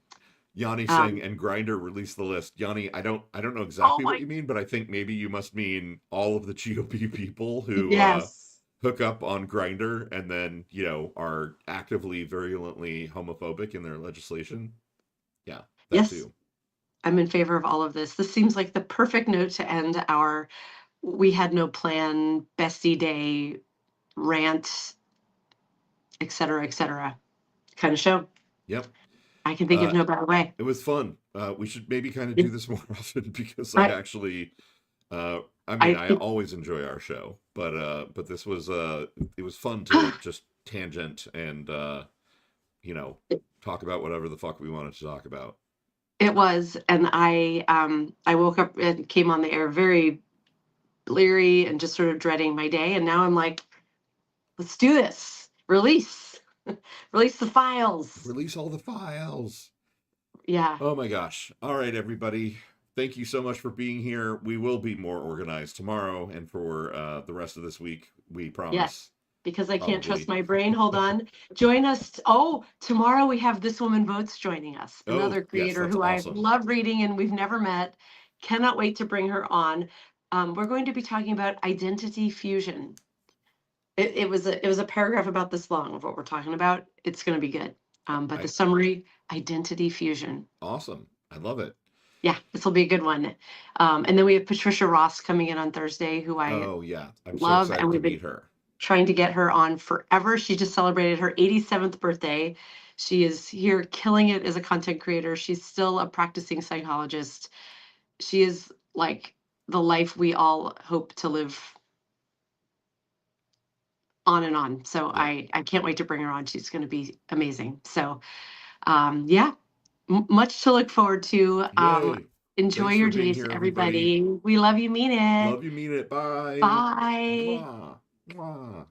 Speaker 2: Yanni saying,
Speaker 1: Um,
Speaker 2: and Grinder release the list. Yanni, I don't know
Speaker 1: oh
Speaker 2: exactly what
Speaker 1: my,
Speaker 2: you mean, but I think maybe you must mean all of the GOP people who
Speaker 1: yes,
Speaker 2: hook up on Grinder and then, are actively virulently homophobic in their legislation. Yeah, that
Speaker 1: yes,
Speaker 2: too.
Speaker 1: I'm in favor of all of this. This seems like the perfect note to end our we had no plan bestie day rant et cetera kind of show.
Speaker 2: Yep.
Speaker 1: I can think of
Speaker 2: Uh,
Speaker 1: no better way.
Speaker 2: it was fun. We should maybe kind of do
Speaker 1: It-
Speaker 2: this more often because I
Speaker 1: I,
Speaker 2: actually, I mean,
Speaker 1: I,
Speaker 2: I
Speaker 1: it,
Speaker 2: always enjoy our show, but this was, it was fun to just tangent and, you know, talk about whatever the fuck we wanted to talk about.
Speaker 1: it was, and I woke up and came on the air very bleary and just sort of dreading my day, and now I'm like, let's do this. Release the files.
Speaker 2: Release all the files.
Speaker 1: Yeah.
Speaker 2: Oh my gosh. All right, everybody. Thank you so much for being here. We will be more organized tomorrow and for the rest of this week. We promise.
Speaker 1: Yes, because I can't trust
Speaker 2: Probably.
Speaker 1: my brain. Hold on. Join us. Oh, tomorrow we have This Woman Votes joining us,
Speaker 2: Oh,
Speaker 1: another
Speaker 2: yes,
Speaker 1: creator
Speaker 2: that's
Speaker 1: who I
Speaker 2: awesome.
Speaker 1: love reading and we've never met. Cannot wait to bring her on. We're going to be talking about identity fusion. It was a paragraph about this long of what we're talking about. It's going to be good. But the
Speaker 2: I
Speaker 1: summary, identity fusion.
Speaker 2: Awesome. I love it.
Speaker 1: Yeah, this will be a good one. And then we have Patricia Ross coming in on Thursday, who I
Speaker 2: Oh yeah. I'm so
Speaker 1: love, and
Speaker 2: excited to
Speaker 1: we've been
Speaker 2: meet her.
Speaker 1: trying to get her on forever. She just celebrated her 87th birthday. She is here killing it as a content creator. She's still a practicing psychologist. She is like the life we all hope to live on and on. So
Speaker 2: Yeah.
Speaker 1: I can't wait to bring her on. She's going to be amazing. So yeah, much to look forward to.
Speaker 2: Yay.
Speaker 1: Enjoy
Speaker 2: Thanks for
Speaker 1: your
Speaker 2: being
Speaker 1: days,
Speaker 2: here, everybody.
Speaker 1: everybody. We love you. Mean it.
Speaker 2: Love you, mean it. Bye.
Speaker 1: Bye.
Speaker 2: Mwah. Mwah.